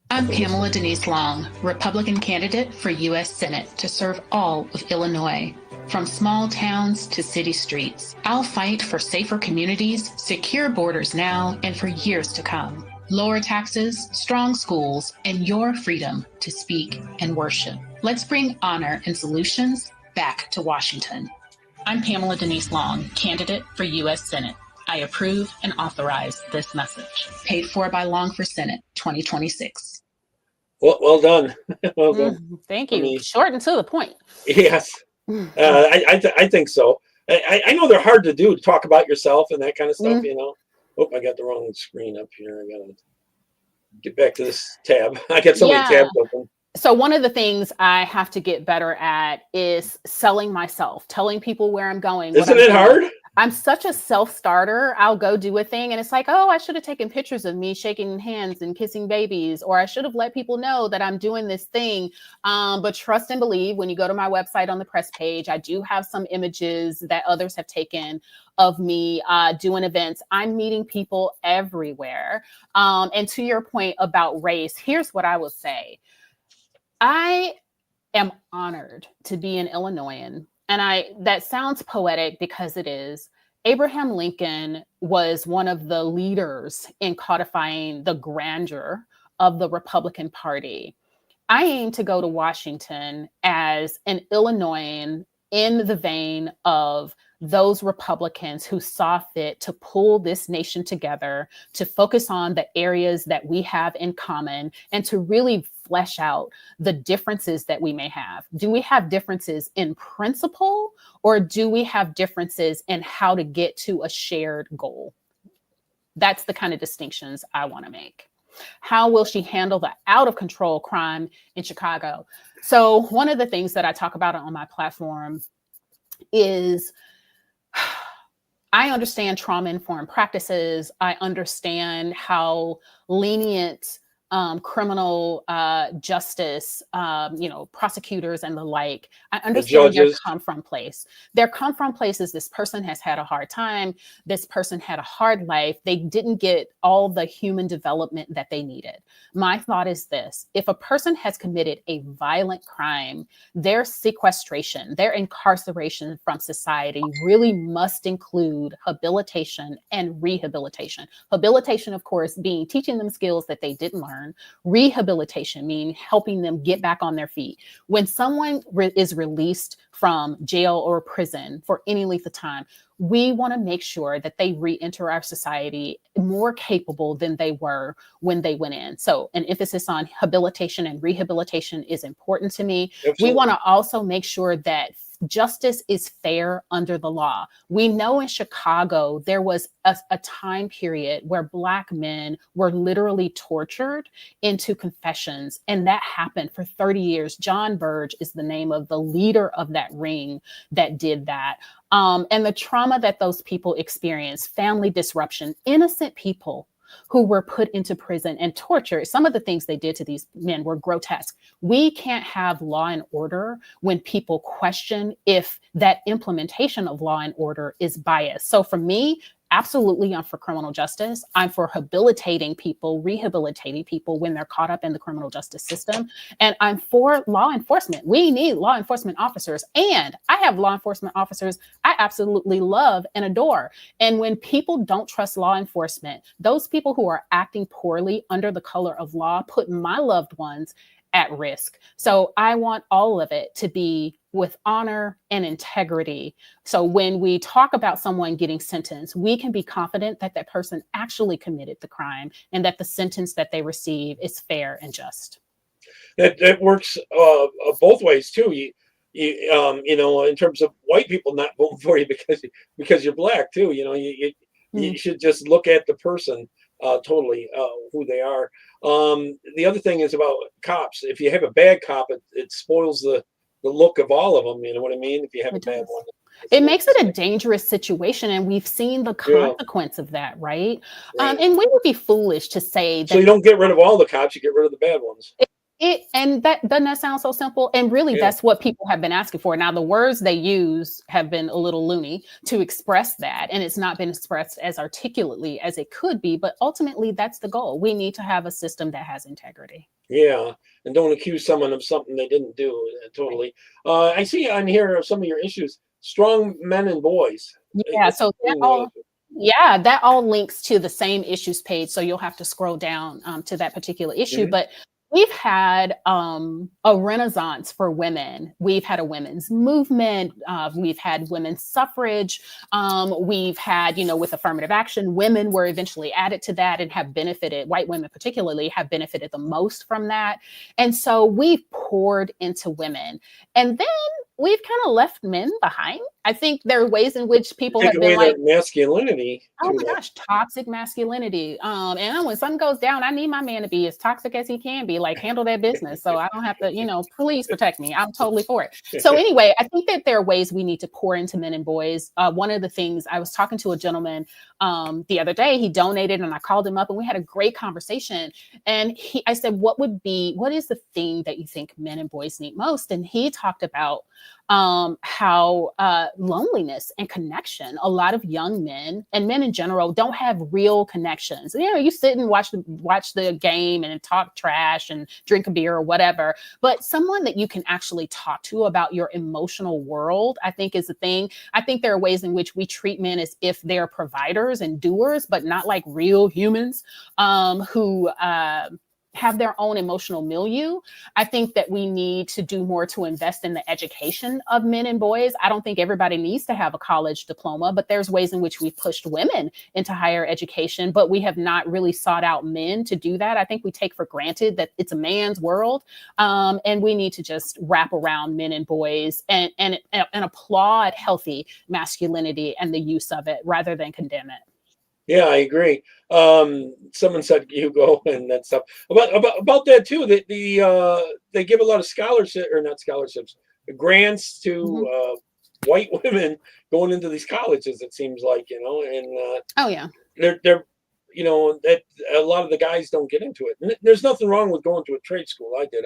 I'm Pamela Denise Long, Republican candidate for U.S. Senate to serve all of Illinois. From small towns to city streets, I'll fight for safer communities, secure borders now, and for years to come. Lower taxes, strong schools, and your freedom to speak and worship. Let's bring honor and solutions back to Washington. I'm Pamela Denise Long, candidate for U.S. Senate. I approve and authorize this message. Paid for by Long for Senate 2026. Well done. Well done. Thank you. Short and to the point. Yes. I think so. I know they're hard to do, to talk about yourself and that kind of stuff, Mm. you know. Oh, I got the wrong screen up here. I gotta get back to this tab. I got so many Yeah. tabs open. So one of the things I have to get better at is selling myself, telling people where I'm going. What Isn't I'm it doing. hard? I'm such a self-starter. I'll go do a thing and it's like, oh, I should have taken pictures of me shaking hands and kissing babies, or I should have let people know that I'm doing this thing. But trust and believe, when you go to my website on the press page, I do have some images that others have taken of me doing events. I'm meeting people everywhere. And to your point about race, here's what I will say. I am honored to be an Illinoisan. And that sounds poetic because it is. Abraham Lincoln was one of the leaders in codifying the grandeur of the Republican Party. I aim to go to Washington as an Illinoisan in the vein of those Republicans who saw fit to pull this nation together, to focus on the areas that we have in common, and to really flesh out the differences that we may have. Do we have differences in principle, or do we have differences in how to get to a shared goal? That's the kind of distinctions I want to make. How will she handle the out of control crime in Chicago? So one of the things that I talk about on my platform is I understand trauma-informed practices. I understand how lenient criminal justice, prosecutors and the like. I understand their come from place. Their come from place is this person has had a hard time. This person had a hard life. They didn't get all the human development that they needed. My thought is this: if a person has committed a violent crime, their sequestration, their incarceration from society really must include habilitation and rehabilitation. Habilitation, of course, being teaching them skills that they didn't learn. Rehabilitation meaning helping them get back on their feet. When someone is released from jail or prison for any length of time, we want to make sure that they re-enter our society more capable than they were when they went in. So an emphasis on habilitation and rehabilitation is important to me. Absolutely. We want to also make sure that justice is fair under the law. We know in Chicago, there was a time period where Black men were literally tortured into confessions, and that happened for 30 years. John Burge is the name of the leader of that ring that did that. And the trauma that those people experienced, family disruption, innocent people who were put into prison and tortured. Some of the things they did to these men were grotesque. We can't have law and order when people question if that implementation of law and order is biased. So for me, absolutely, I'm for criminal justice. I'm for habilitating people, rehabilitating people when they're caught up in the criminal justice system. And I'm for law enforcement. We need law enforcement officers. And I have law enforcement officers I absolutely love and adore. And when people don't trust law enforcement, those people who are acting poorly under the color of law put my loved ones at risk. So I want all of it to be with honor and integrity. So when we talk about someone getting sentenced, we can be confident that that person actually committed the crime and that the sentence that they receive is fair and just. That works both ways too. In terms of white people not voting for you because you're Black too. You should just look at the person totally who they are. The other thing is about cops. If you have a bad cop, it spoils the look of all of them. You know what I mean? If you have a bad one, it makes it a dangerous situation, and we've seen the consequence of that, right? And we would be foolish to say that. So you don't get rid of all the cops; you get rid of the bad ones. And that doesn't that sound so simple? And really, that's what people have been asking for. Now, the words they use have been a little loony to express that, and it's not been expressed as articulately as it could be. But ultimately, that's the goal. We need to have a system that has integrity. Yeah, and don't accuse someone of something they didn't do. Totally. I see on here some of your issues: strong men and boys. Yeah. So that all links to the same issues page. So you'll have to scroll down to that particular issue, but. We've had a renaissance for women. We've had a women's movement. We've had women's suffrage. We've had, with affirmative action, women were eventually added to that and have benefited, white women particularly, have benefited the most from that. And so we've poured into women. And then we've kind of left men behind. I think there are ways in which people Take have away been like, their masculinity. oh too my much. gosh, toxic masculinity. And when something goes down, I need my man to be as toxic as he can be, like handle that business. So I don't have to, please protect me. I'm totally for it. So anyway, I think that there are ways we need to pour into men and boys. One of the things, I was talking to a gentleman the other day, he donated and I called him up and we had a great conversation. And I said, what is the thing that you think men and boys need most? And he talked about how loneliness and connection. A lot of young men and men in general don't have real connections. You sit and watch the game and talk trash and drink a beer or whatever, but someone that you can actually talk to about your emotional world, I think is the thing. I think there are ways in which we treat men as if they're providers and doers, but not like real humans who have their own emotional milieu. I think that we need to do more to invest in the education of men and boys. I don't think everybody needs to have a college diploma, but there's ways in which we've pushed women into higher education, but we have not really sought out men to do that. I think we take for granted that it's a man's world, and we need to just wrap around men and boys and applaud healthy masculinity and the use of it rather than condemn it. Yeah, I agree. Someone said Hugo and that stuff about that too. They give a lot of scholarship or not scholarships, grants to white women going into these colleges. It seems like and oh yeah, they're that a lot of the guys don't get into it. And there's nothing wrong with going to a trade school. I did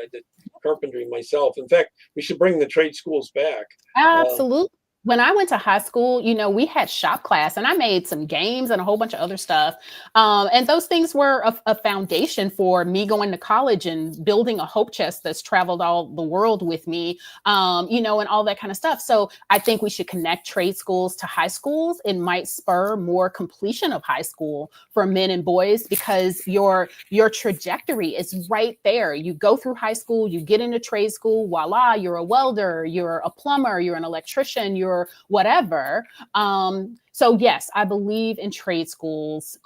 carpentry myself. In fact, we should bring the trade schools back. Absolutely. When I went to high school, we had shop class and I made some games and a whole bunch of other stuff. And those things were a foundation for me going to college and building a hope chest that's traveled all the world with me, and all that kind of stuff. So I think we should connect trade schools to high schools. It might spur more completion of high school for men and boys because your trajectory is right there. You go through high school, you get into trade school, voila, you're a welder, you're a plumber, you're an electrician, you're whatever. So yes, I believe in trade schools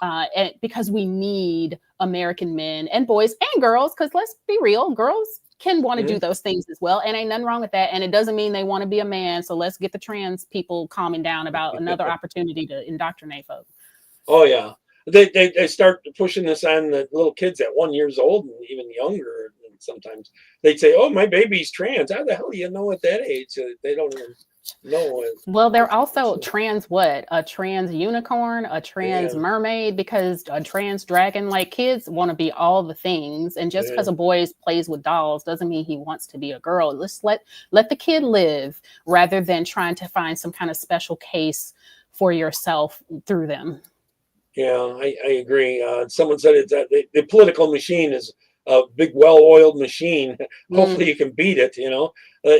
because we need American men and boys and girls, because let's be real, girls can want to do those things as well. And ain't nothing wrong with that. And it doesn't mean they want to be a man. So let's get the trans people calming down about another opportunity to indoctrinate folks. Oh yeah. They start pushing this on the little kids at 1 year old and even younger. And sometimes they'd say, "Oh, my baby's trans." How the hell do you know at that age? They don't even know. Well, they're also trans what? A trans unicorn, a trans mermaid, because a trans dragon. Like, kids want to be all the things. And just because a boy plays with dolls doesn't mean he wants to be a girl. Let's let the kid live rather than trying to find some kind of special case for yourself through them. Yeah, I agree. Someone said it's the political machine is a big, well-oiled machine. Hopefully you can beat it,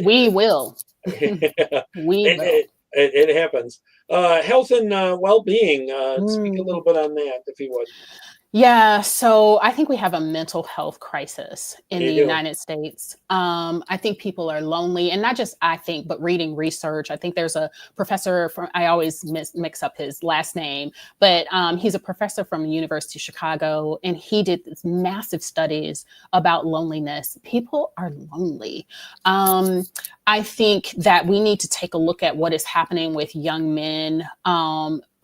We will. We will. It happens. Health and well-being. Speak a little bit on that, if you would. Yeah, so I think we have a mental health crisis in the United States. I think people are lonely, and not just I think, but reading research. I think there's a professor I always mix up his last name, but he's a professor from the University of Chicago, and he did this massive studies about loneliness. People are lonely. I think that we need to take a look at what is happening with young men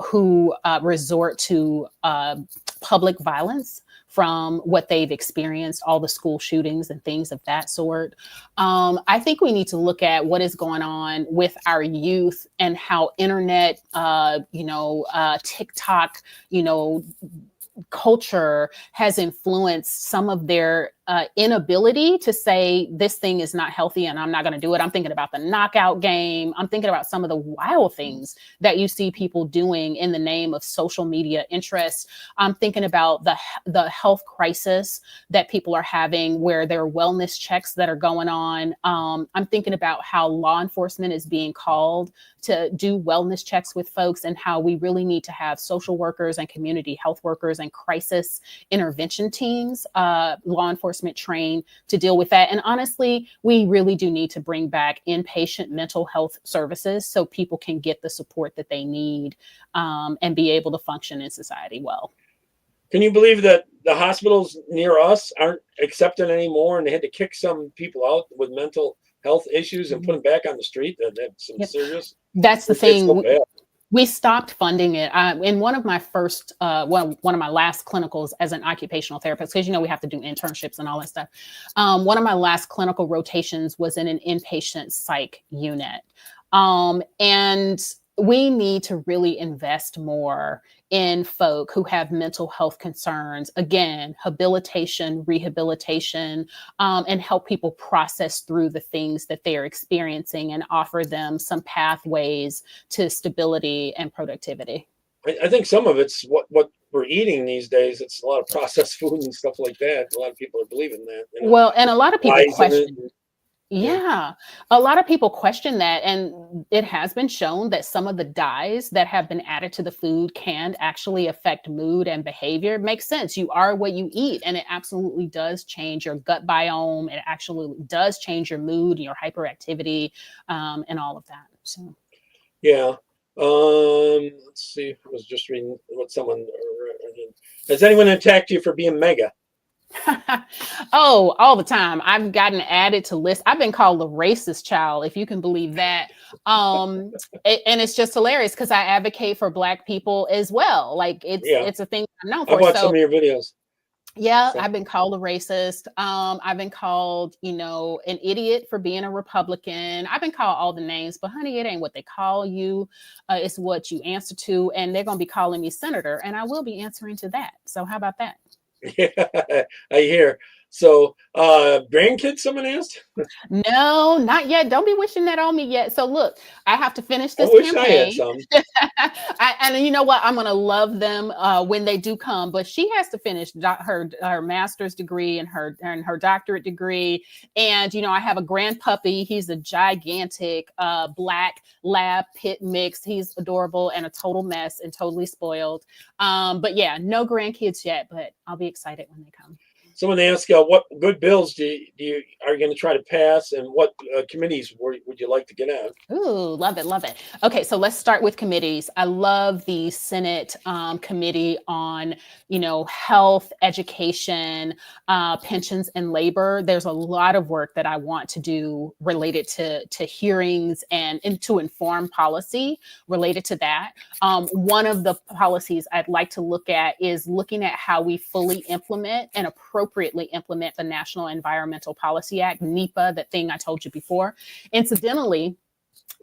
who resort to public violence from what they've experienced, all the school shootings and things of that sort. I think we need to look at what is going on with our youth and how internet, TikTok, culture has influenced some of their inability to say this thing is not healthy and I'm not going to do it. I'm thinking about the knockout game. I'm thinking about some of the wild things that you see people doing in the name of social media interests. I'm thinking about the health crisis that people are having where there are wellness checks that are going on. I'm thinking about how law enforcement is being called to do wellness checks with folks and how we really need to have social workers and community health workers and crisis intervention teams, law enforcement trained to deal with that. And honestly, we really do need to bring back inpatient mental health services so people can get the support that they need and be able to function in society well. Can you believe that the hospitals near us aren't accepting anymore and they had to kick some people out with mental health issues and put them back on the street, that's some Yep. serious. That's the It's so thing. bad. We stopped funding it. In one of my first, one of my last clinicals as an occupational therapist, because we have to do internships and all that stuff. One of my last clinical rotations was in an inpatient psych unit. And we need to really invest more in folk who have mental health concerns, again, habilitation, rehabilitation, and help people process through the things that they're experiencing and offer them some pathways to stability and productivity. I think some of it's what we're eating these days. It's a lot of processed food and stuff like that. A lot of people are believing that. Well, and a lot of people Lies in question. it. Yeah, a lot of people question that, and it has been shown that some of the dyes that have been added to the food can actually affect mood and behavior. It makes sense. You are what you eat, and it absolutely does change your gut biome. It actually does change your mood, your hyperactivity, and all of that. So, Yeah. Let's see. I was just reading what someone. Has anyone attacked you for being mega? Oh, all the time. I've gotten added to lists. I've been called a racist child, if you can believe that. And it's just hilarious because I advocate for Black people as well. Like it's a thing I'm known I for. watched some of your videos. Yeah, So. I've been called a racist. I've been called, an idiot for being a Republican. I've been called all the names, but honey, it ain't what they call you. It's what you answer to. And they're going to be calling me senator, and I will be answering to that. So how about that? Yeah, I hear. So, grandkids, someone asked? No, not yet. Don't be wishing that on me yet. So look, I have to finish this I wish campaign. I had some. And you know what? I'm going to love them when they do come. But she has to finish her master's degree and her doctorate degree. And I have a grand puppy. He's a gigantic Black lab pit mix. He's adorable and a total mess and totally spoiled. But yeah, no grandkids yet. But I'll be excited when they come. Someone asked, what good bills are you going to try to pass, and what committees would you like to get out? Ooh, love it, love it. Okay, so let's start with committees. I love the Senate committee on, health, education, pensions, and labor. There's a lot of work that I want to do related to hearings and to inform policy related to that. One of the policies I'd like to look at is looking at how we fully implement and appropriately implement the National Environmental Policy Act, NEPA, that thing I told you before. Incidentally,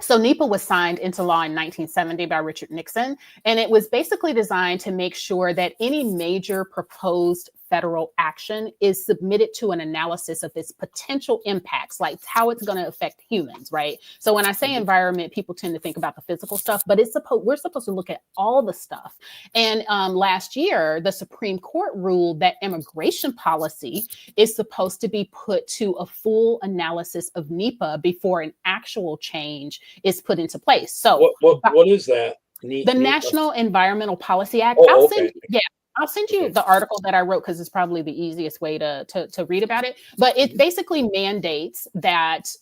so NEPA was signed into law in 1970 by Richard Nixon, and it was basically designed to make sure that any major proposed federal action is submitted to an analysis of its potential impacts, like how it's going to affect humans, right? So when I say environment, people tend to think about the physical stuff, but we're supposed to look at all the stuff. And last year, the Supreme Court ruled that immigration policy is supposed to be put to a full analysis of NEPA before an actual change is put into place. So what is that? The National Environmental Policy Act. I'll send you the article that I wrote because it's probably the easiest way to read about it. But it basically mandates that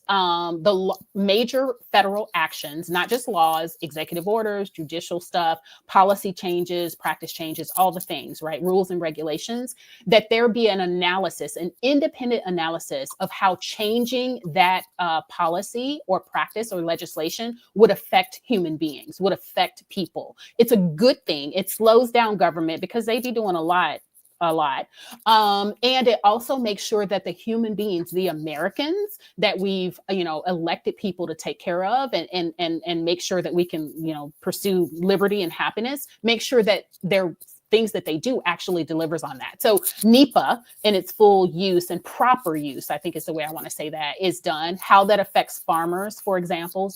major federal actions, not just laws, executive orders, judicial stuff, policy changes, practice changes, all the things, right? Rules and regulations, that there be an analysis, an independent analysis of how changing that policy or practice or legislation would affect human beings, would affect people. It's a good thing. It slows down government because they be doing a lot. And it also makes sure that the human beings, the Americans that we've, elected people to take care of and make sure that we can, pursue liberty and happiness, make sure that their things that they do actually delivers on that. So NEPA in its full use and proper use, I think is the way I want to say that, is done. How that affects farmers, for example,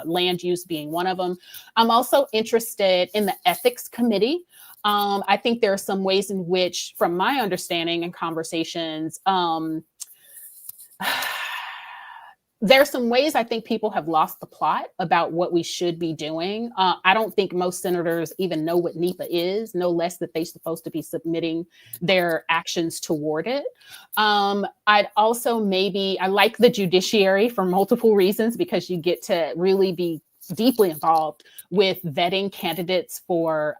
land use being one of them. I'm also interested in the ethics committee. I think there are some ways in which, from my understanding and conversations, there are some ways I think people have lost the plot about what we should be doing. I don't think most senators even know what NEPA is, no less that they're supposed to be submitting their actions toward it. I'd also I like the judiciary for multiple reasons, because you get to really be deeply involved with vetting candidates for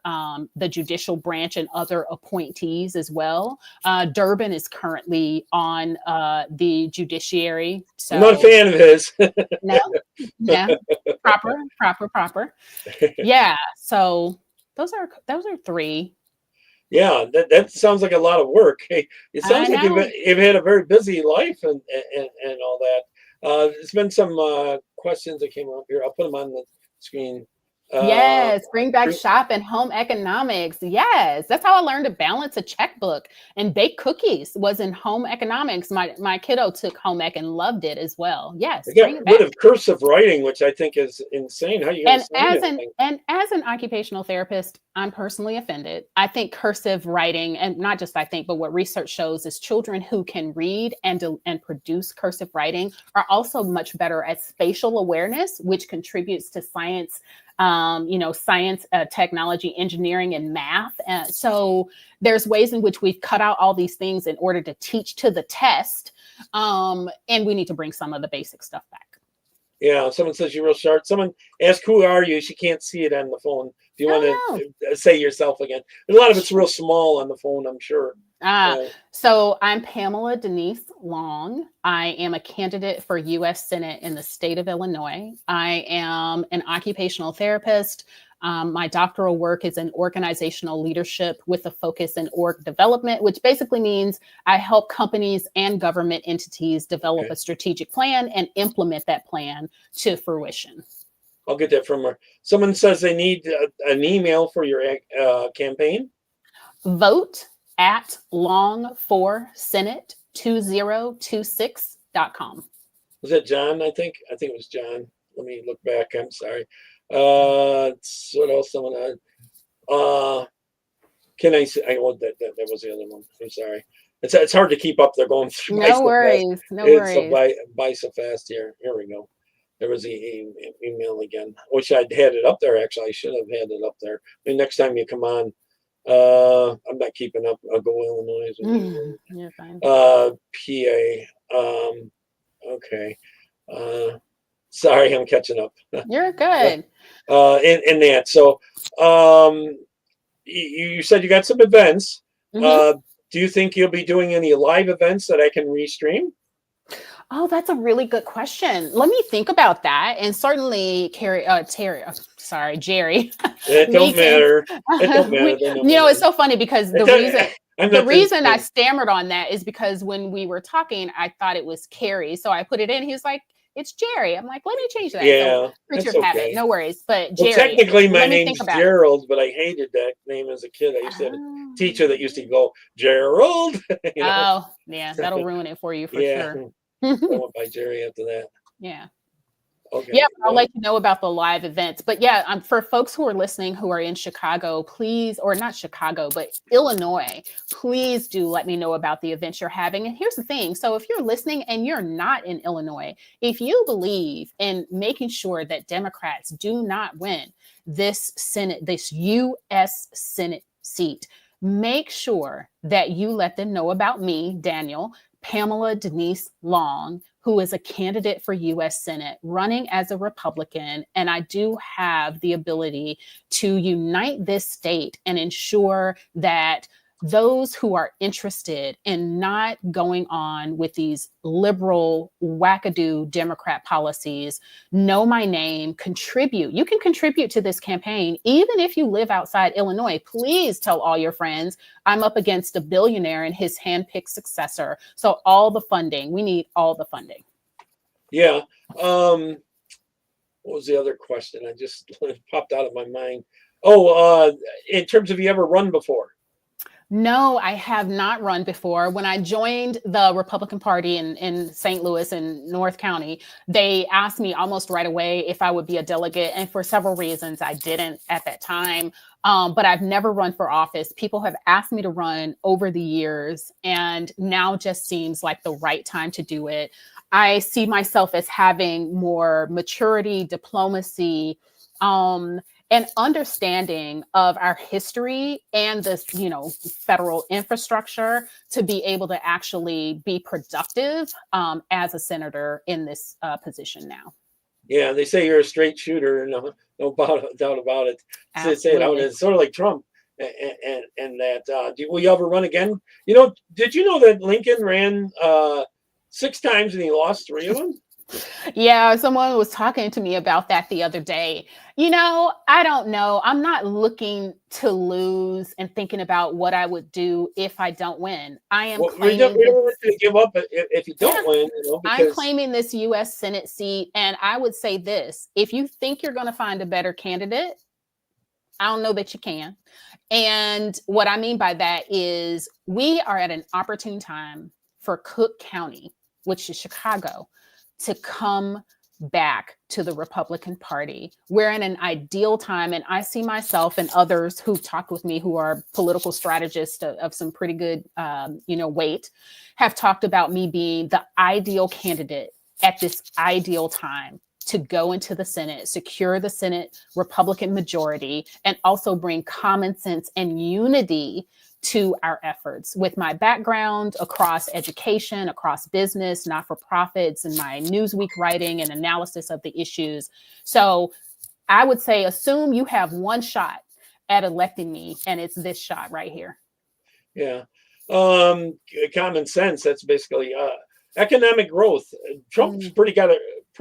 the judicial branch and other appointees as well. Durbin is currently on the judiciary. So I'm not a fan of his. no, no, proper. Yeah. So those are three. Yeah, that sounds like a lot of work. Hey, it I sounds like know. you've had a very busy life and all that. There's been some questions that came up here. I'll put them on the screen. Yes, bring back bring- shop and home economics. Yes, that's how I learned to balance a checkbook and bake cookies was in home economics. My kiddo took home ec and loved it as well. Yes, They bring got it rid back. of cursive writing, which I think is insane. How are you going to sign anything? And as an occupational therapist, I'm personally offended. I think cursive writing, and not just I think, but what research shows is children who can read and produce cursive writing are also much better at spatial awareness, which contributes to science. Science, technology, engineering, and math. So there's ways in which we've cut out all these things in order to teach to the test. And we need to bring some of the basic stuff back. Yeah, someone says you're real sharp. Someone asked, "Who are you?" She can't see it on the phone. If you want to say yourself again, a lot of it's real small on the phone, I'm sure. So I'm Pamela Denise Long. I am a candidate for U.S. Senate in the state of Illinois. I am an occupational therapist. My doctoral work is in organizational leadership with a focus in org development, which basically means I help companies and government entities develop a strategic plan and implement that plan to fruition. I'll get that from her. Someone says they need an email for your campaign. Vote at long4senate2026.com. Was that John? I think it was John. Let me look back. I'm sorry. What else? Someone can I say? That was the other one. I'm sorry. It's hard to keep up. They're going through. No worries. No worries. By so fast here. Here we go. There was the email again. I wish I'd had it up there. Actually, I should have had it up there. I mean, next time you come on, I'm not keeping up. I'll go Illinois. You're fine. PA. Okay. Sorry, I'm catching up. You're good. In that. So, you said you got some events. Mm-hmm. Do you think you'll be doing any live events that I can restream? Oh, that's a really good question. Let me think about that. And certainly, Jerry. It don't matter. It don't matter. It's so funny because the reason I stammered on that is because when we were talking, I thought it was Carrie. So I put it in. He was like, "It's Jerry." I'm like, "Let me change that." Yeah, so, creature of habit. No worries. But Jerry. Well, technically, my name's Gerald, but I hated that name as a kid. I used to have a teacher that used to go, "Gerald." Oh, yeah, that'll ruin it for you for sure. I went by Jerry after that. Yeah. Okay. Yeah, I'll let you know about the live events. But yeah, for folks who are listening who are in Chicago, please, or not Chicago, but Illinois, please do let me know about the events you're having. And here's the thing. So if you're listening and you're not in Illinois, if you believe in making sure that Democrats do not win this U.S. Senate seat, make sure that you let them know about me, Daniel, Pamela Denise Long, who is a candidate for U.S. Senate running as a Republican. And I do have the ability to unite this state and ensure that those who are interested in not going on with these liberal wackadoo Democrat policies know my name, contribute. You can contribute to this campaign, even if you live outside Illinois. Please tell all your friends I'm up against a billionaire and his handpicked successor. So all the funding, we need all the funding. Yeah. What was the other question? I just popped out of my mind. Oh, in terms of you ever run before? No, I have not run before. When I joined the Republican Party in St. Louis and North County, they asked me almost right away if I would be a delegate. And for several reasons, I didn't at that time. But I've never run for office. People have asked me to run over the years, and now just seems like the right time to do it. I see myself as having more maturity, diplomacy, and understanding of our history and this, federal infrastructure to be able to actually be productive as a senator in this position now. Yeah, they say you're a straight shooter, no doubt about it. Say it out. Absolutely. It's sort of like Trump, and that. Will you ever run again? Did you know that Lincoln ran 6 times and he lost 3 of them? Yeah, someone was talking to me about that the other day. I don't know. I'm not looking to lose and thinking about what I would do if I don't win. I am Well, we don't want to give up if you don't win, I'm because claiming this US Senate seat. And I would say this: if you think you're going to find a better candidate, I don't know that you can. And what I mean by that is we are at an opportune time for Cook County, which is Chicago, to come back to the Republican Party. We're in an ideal time, and I see myself and others who've talked with me who are political strategists of some pretty good weight, have talked about me being the ideal candidate at this ideal time to go into the Senate, secure the Senate Republican majority, and also bring common sense and unity to our efforts. With my background across education, across business, not-for-profits, and my Newsweek writing and analysis of the issues. So I would say, assume you have one shot at electing me, and it's this shot right here. Yeah. Common sense. That's basically economic growth. Trump's pretty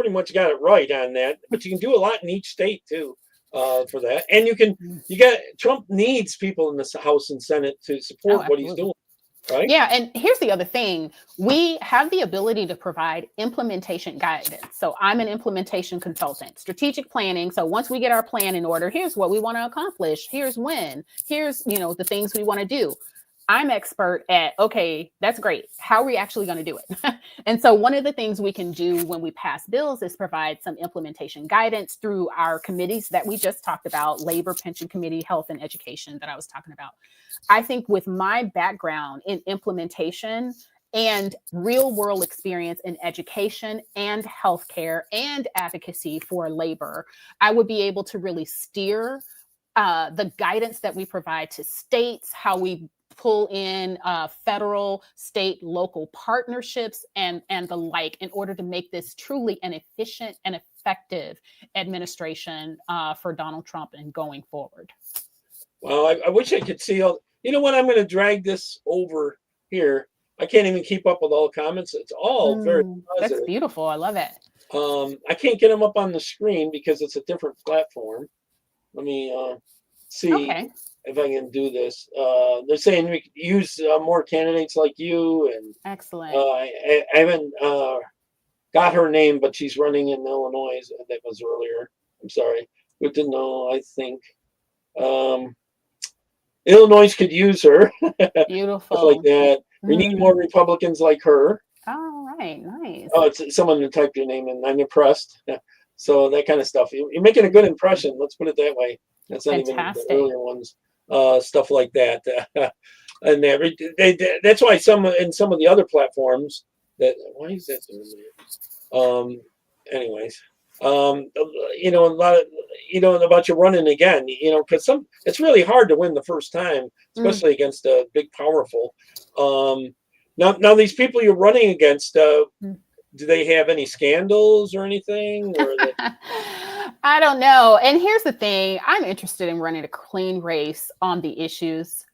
much got it right on that, but you can do a lot in each state too. For that, and Trump needs people in the House and Senate to support what he's doing, right? Yeah, and here's the other thing: we have the ability to provide implementation guidance. So I'm an implementation consultant, strategic planning. So once we get our plan in order, here's what we want to accomplish. Here's the things we want to do. I'm expert at, okay, that's great. How are we actually going to do it? And so one of the things we can do when we pass bills is provide some implementation guidance through our committees that we just talked about: Labor, Pension Committee, Health, and Education that I was talking about. I think with my background in implementation and real world experience in education and healthcare and advocacy for labor, I would be able to really steer the guidance that we provide to states, how we pull in federal, state, local partnerships and the like, in order to make this truly an efficient and effective administration for Donald Trump and going forward. Well, I wish I could see all. You know what? I'm going to drag this over here. I can't even keep up with all the comments. It's all very positive. That's beautiful. I love it. I can't get them up on the screen because it's a different platform. Let me see if I can do this. They're saying we could use more candidates like you. And excellent. I haven't got her name, but she's running in Illinois. That was earlier. I'm sorry. Good to know, I think. Illinois could use her. Beautiful. Stuff like that. We need more Republicans like her. All right, nice. Oh, it's someone who typed your name in. I'm impressed. So that kind of stuff. You're making a good impression. Let's put it that way. That's not Fantastic. Even the earlier ones. Stuff like that. And that's why some of the other platforms why is that doing that? Anyways, a lot of, about you running again, because it's really hard to win the first time, especially against a big, powerful. Now these people you're running against, do they have any scandals or anything? Or I don't know. And here's the thing: I'm interested in running a clean race on the issues.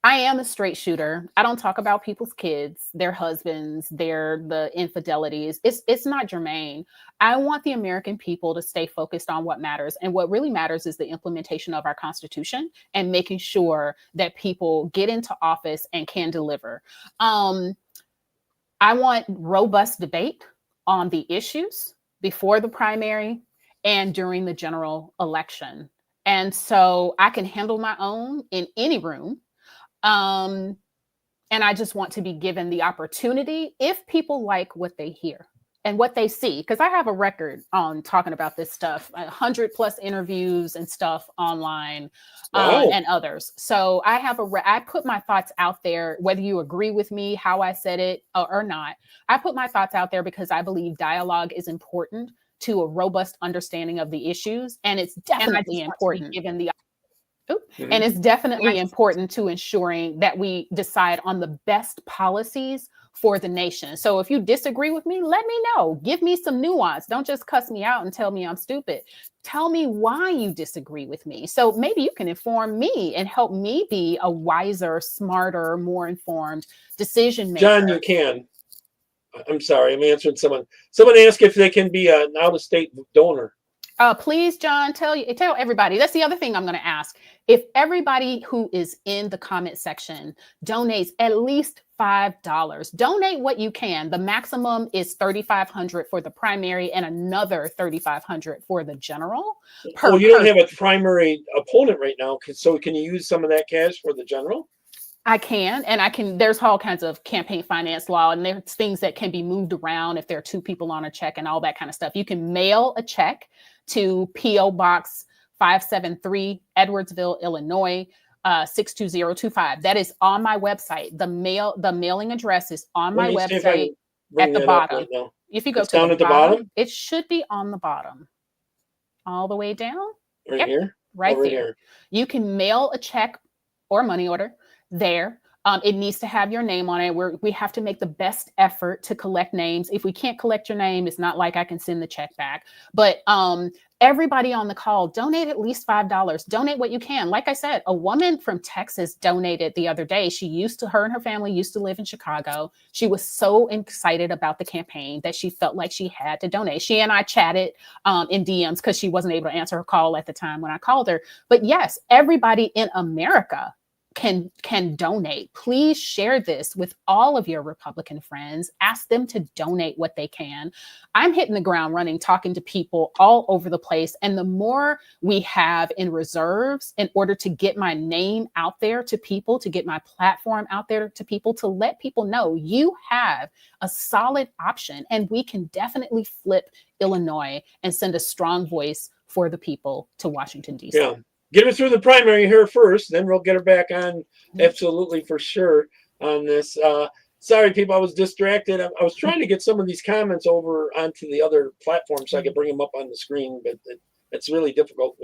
I am a straight shooter. I don't talk about people's kids, their husbands, the infidelities. It's not germane. I want the American people to stay focused on what matters. And what really matters is the implementation of our Constitution and making sure that people get into office and can deliver. I want robust debate on the issues before the primary and during the general election. And so I can handle my own in any room. And I just want to be given the opportunity, if people like what they hear and what they see, because I have a record on talking about this stuff, 100+ interviews and stuff online. And others. So I put my thoughts out there, whether you agree with me, how I said it or not. I put my thoughts out there because I believe dialogue is important to a robust understanding of the issues. And it's definitely important given the Oop. Mhm. And it's definitely Yes. important to ensuring that we decide on the best policies for the nation. So if you disagree with me, let me know. Give me some nuance. Don't just cuss me out and tell me I'm stupid. Tell me why you disagree with me. So maybe you can inform me and help me be a wiser, smarter, more informed decision maker. John, you can. I'm sorry, I'm answering someone. Someone asked if they can be an out-of-state donor. Please, John, tell everybody. That's the other thing I'm going to ask. If everybody who is in the comment section donates at least $5, donate what you can. The maximum is $3,500 for the primary and another $3,500 for the general. Well, you don't have a primary opponent right now, so can you use some of that cash for the general? I can, and I can. There's all kinds of campaign finance law, and there's things that can be moved around if there are two people on a check and all that kind of stuff. You can mail a check to P.O. Box 573, Edwardsville, Illinois, 62025. That is on my website. The mailing address is on my website at the bottom. Right, if you go it's to down the at the bottom, bottom, it should be on the bottom, all the way down. right Yep, here, right over there. here. You can mail a check or money order there. It needs to have your name on it. We have to make the best effort to collect names. If we can't collect your name, it's not like I can send the check back. But everybody on the call, donate at least $5. Donate what you can. Like I said, a woman from Texas donated the other day. Her and her family used to live in Chicago. She was so excited about the campaign that she felt like she had to donate. She and I chatted in DMs because she wasn't able to answer her call at the time when I called her. But yes, everybody in America can donate. Please share this with all of your Republican friends. Ask them to donate what they can. I'm hitting the ground running, talking to people all over the place. And the more we have in reserves in order to get my name out there to people, to get my platform out there to people, to let people know you have a solid option, and we can definitely flip Illinois and send a strong voice for the people to Washington, D.C. Yeah. Get her through the primary here first, then we'll get her back on absolutely for sure on this. Sorry, people, I was distracted. I was trying to get some of these comments over onto the other platform so I could bring them up on the screen, but it's really difficult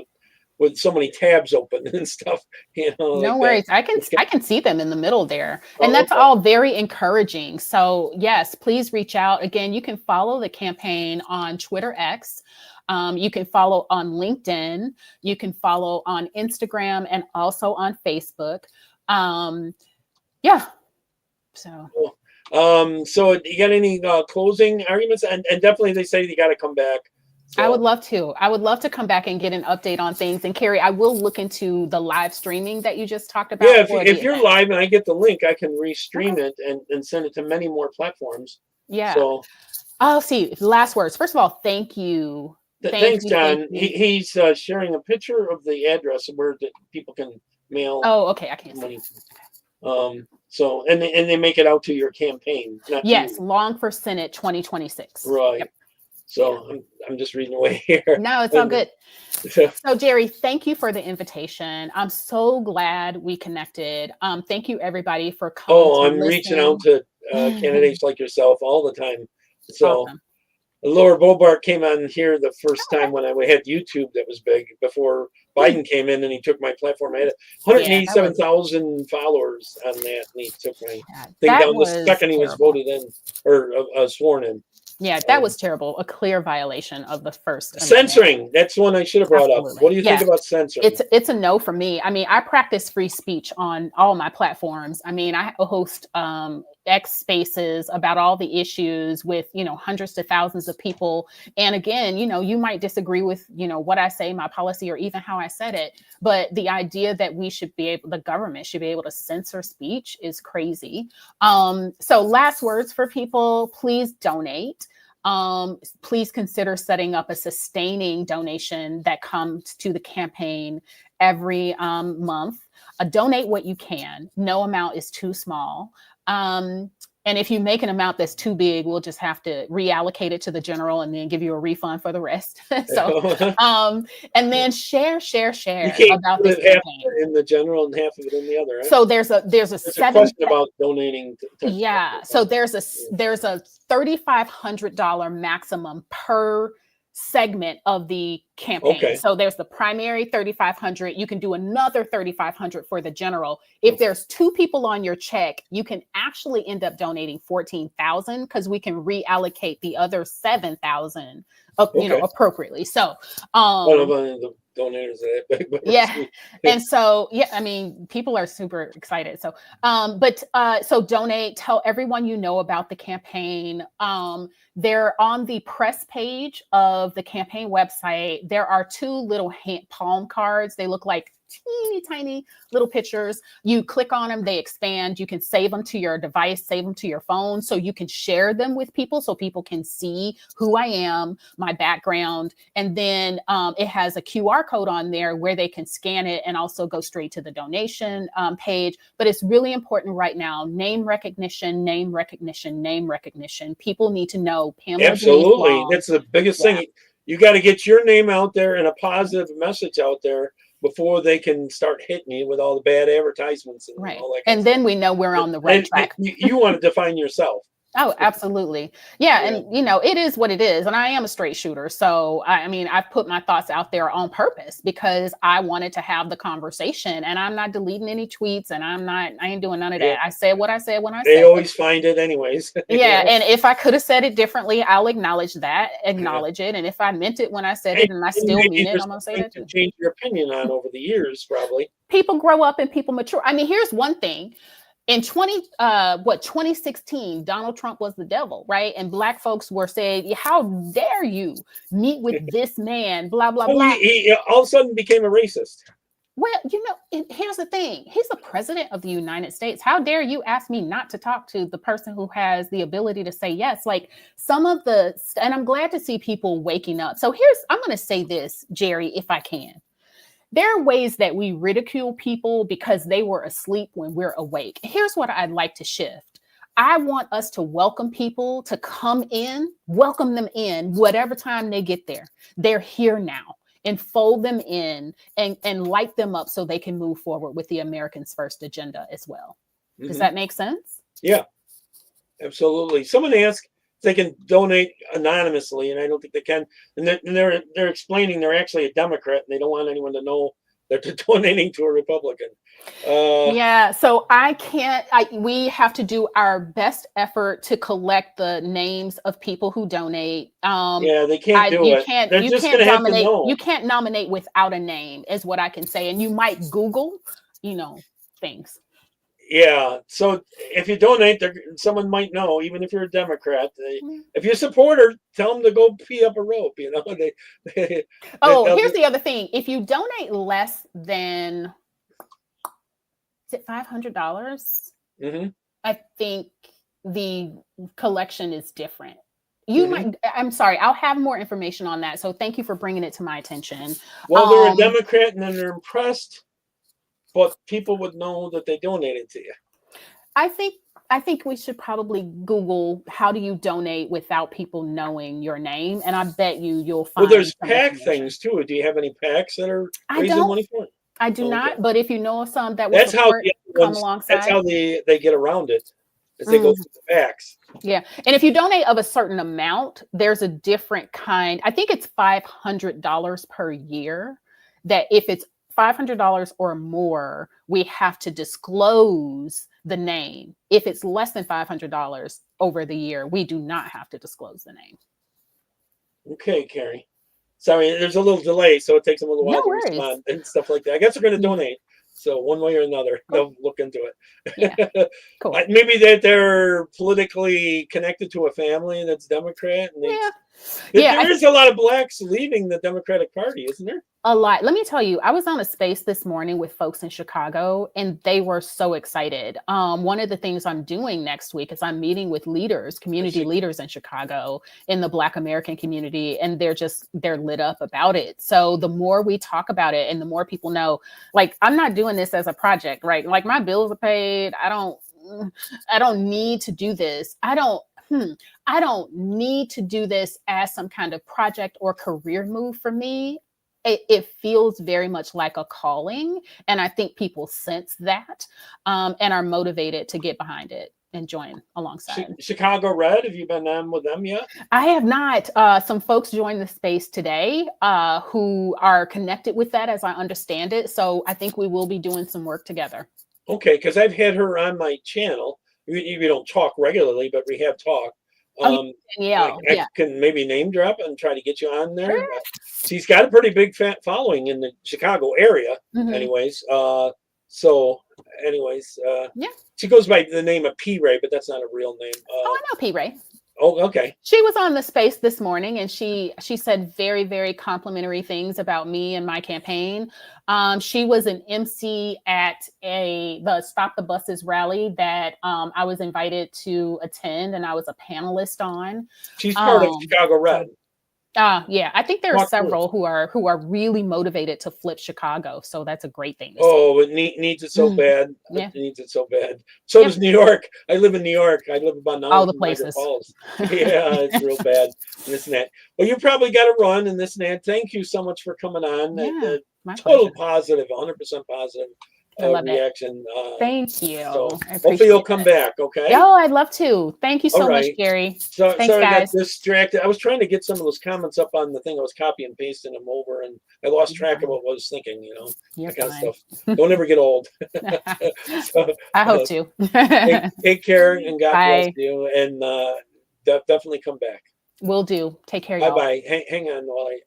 with so many tabs open and stuff. No like worries. that. I can see them in the middle there. And Oh, that's okay. all very encouraging. So yes, please reach out. Again, you can follow the campaign on Twitter X. You can follow on LinkedIn. You can follow on Instagram and also on Facebook. Yeah. So. Cool. So you got any closing arguments? And definitely they say you got to come back. So. I would love to. I would love to come back and get an update on things. And Carrie, I will look into the live streaming that you just talked about. Yeah, if you're live and I get the link, I can restream it and send it to many more platforms. Yeah. So I'll see. Last words. First of all, thank you. Thanks, John. He's sharing a picture of the address where people can mail. Oh, okay. I can't money see. to. So and they make it out to your campaign. Yes, Long for Senate 2026. Right. Yep. So I'm just reading away here. No, it's all good. So Jerry, thank you for the invitation. I'm so glad we connected. Thank you everybody for coming. I'm reaching out to candidates like yourself all the time. So. Awesome. Laura Bobart came on here the first time when we had YouTube that was big before Biden came in and he took my platform. I had 187,000 followers on that, and he took my thing down the second he was voted in or sworn in. Yeah, that was terrible. A clear violation of the First Censoring. Amendment. That's one I should have brought up. What do you think about censoring? It's a no for me. I mean, I practice free speech on all my platforms. I mean, I host X spaces about all the issues with, hundreds to thousands of people. And again, you might disagree with, what I say, my policy, or even how I said it. But the idea that the government should be able to censor speech is crazy. So last words for people, please donate. Please consider setting up a sustaining donation that comes to the campaign every month. Donate what you can. No amount is too small. And if you make an amount that's too big, we'll just have to reallocate it to the general and then give you a refund for the rest. So, and then share about this campaign. In the general and half of it in the other. Right? So there's a question about donating. So there's a $3,500 maximum per segment of the campaign. Okay. So there's the primary 3,500. You can do another 3,500 for the general. If there's 2 people on your check, you can actually end up donating 14,000 because we can reallocate the other 7,000, appropriately. So, One of the donators that big, but yeah. And so, yeah, I mean, people are super excited. So, so donate, tell everyone you know about the campaign. They're on the press page of the campaign website. There are 2 little palm cards. They look like teeny tiny little pictures. You click on them, they expand. You can save them to your device, save them to your phone, so you can share them with people so people can see who I am, my background. And then it has a QR code on there where they can scan it and also go straight to the donation page. But it's really important right now. Name recognition, name recognition, name recognition. People need to know Pamela Denise absolutely. Long. That's the biggest thing. You got to get your name out there and a positive message out there before they can start hitting you with all the bad advertisements and Right. all that. And then we know we're on the right track. You want to define yourself. Oh, absolutely. Yeah. And, it is what it is. And I am a straight shooter. So, I mean, I've put my thoughts out there on purpose because I wanted to have the conversation, and I'm not deleting any tweets, and I ain't doing none of that. I said what I said when I said it. They always find it anyways. Yeah. And if I could have said it differently, I'll acknowledge it. And if I meant it when I said it and I still mean it, I'm going to say that too. Change your opinion on over the years, probably. People grow up and people mature. I mean, here's one thing. In 2016, Donald Trump was the devil, right? And Black folks were saying, how dare you meet with this man, blah, blah, blah. He all of a sudden became a racist. Well, here's the thing. He's the president of the United States. How dare you ask me not to talk to the person who has the ability to say yes? Like and I'm glad to see people waking up. So I'm going to say this, Jerry, if I can. There are ways that we ridicule people because they were asleep when we're awake. Here's what I'd like to shift. I want us to welcome people to welcome them in whatever time they get there. They're here now, and fold them in and light them up so they can move forward with the Americans First agenda as well. Does that make sense? Yeah, absolutely. Someone asked if they can donate anonymously, and I don't think they can. And they're explaining they're actually a Democrat, and they don't want anyone to know that they're donating to a Republican. So we have to do our best effort to collect the names of people who donate. They can't do it. They're just going to have to know. You can't nominate without a name, is what I can say. And you might Google, things. Yeah. So if you donate, someone might know, even if you're a Democrat. If you support her, tell them to go pee up a rope. Here's the other thing. If you donate less than, is it $500? I think the collection is different. I'm sorry, I'll have more information on that. So thank you for bringing it to my attention. Well, they're a Democrat and then they're impressed. But people would know that they donated to you. I think we should probably Google how do you donate without people knowing your name, and I bet you'll find. Well, there's PAC things too. Do you have any PACs that are raising money for it? I do not. But if you know of some that will come alongside, that's how they get around it. Is they go through the PACs. Yeah, and if you donate of a certain amount, there's a different kind. I think it's $500 per year. That if it's $500 or more, we have to disclose the name. If it's less than $500 over the year, we do not have to disclose the name. Okay, Carrie. Sorry, there's a little delay, so it takes them a little while to respond and stuff like that. I guess they're going to donate. So one way or another, they'll look into it. Yeah, cool. Maybe that they're politically connected to a family that's Democrat. And there's a lot of Blacks leaving the Democratic Party, isn't there? A lot. Let me tell you, I was on a space this morning with folks in Chicago, and they were so excited. One of the things I'm doing next week is I'm meeting with community leaders in Chicago in the Black American community, and they're lit up about it. So the more we talk about it and the more people know, like, I'm not doing this as a project, right? Like, my bills are paid. I don't need to do this. I don't need to do this as some kind of project or career move for me. It feels very much like a calling. And I think people sense that and are motivated to get behind it. and join alongside. Chicago Red, have you been on with them yet? I have not. Some folks joined the space today who are connected with that, as I understand it. So I think we will be doing some work together. Okay, because I've had her on my channel. We don't talk regularly, but we have talked. I can maybe name drop and try to get you on there. Sure. But she's got a pretty big following in the Chicago area, anyways. She goes by the name of P. Ray, but that's not a real name. I know P. Ray. Oh, okay. She was on the space this morning, and she said very, very complimentary things about me and my campaign. She was an MC at the Stop the Buses rally that I was invited to attend, and I was a panelist on. She's part of Chicago Red. Yeah, I think there are several who are really motivated to flip Chicago. So that's a great thing. It needs it so bad. Yeah. It needs it so bad. So does New York. I live in New York. I live about now. All the places. Yeah, it's real bad. And this and that. Well, you probably got to run and this and that. Thank you so much for coming on. Yeah, my total pleasure. Positive, 100% positive reaction. Thank you. So hopefully you'll come back. Okay. Oh, I'd love to. Thank you so much, Gary. So thanks, sorry, guys. I got distracted. I was trying to get some of those comments up on the thing. I was copy and pasting them over, and I lost track of what I was thinking. You're that kind fine. of stuff. Don't ever get old. I hope to. Take care and God Bye. bless you. And definitely come back. Will do. Take care, Bye y'all. bye. Hang on while I end.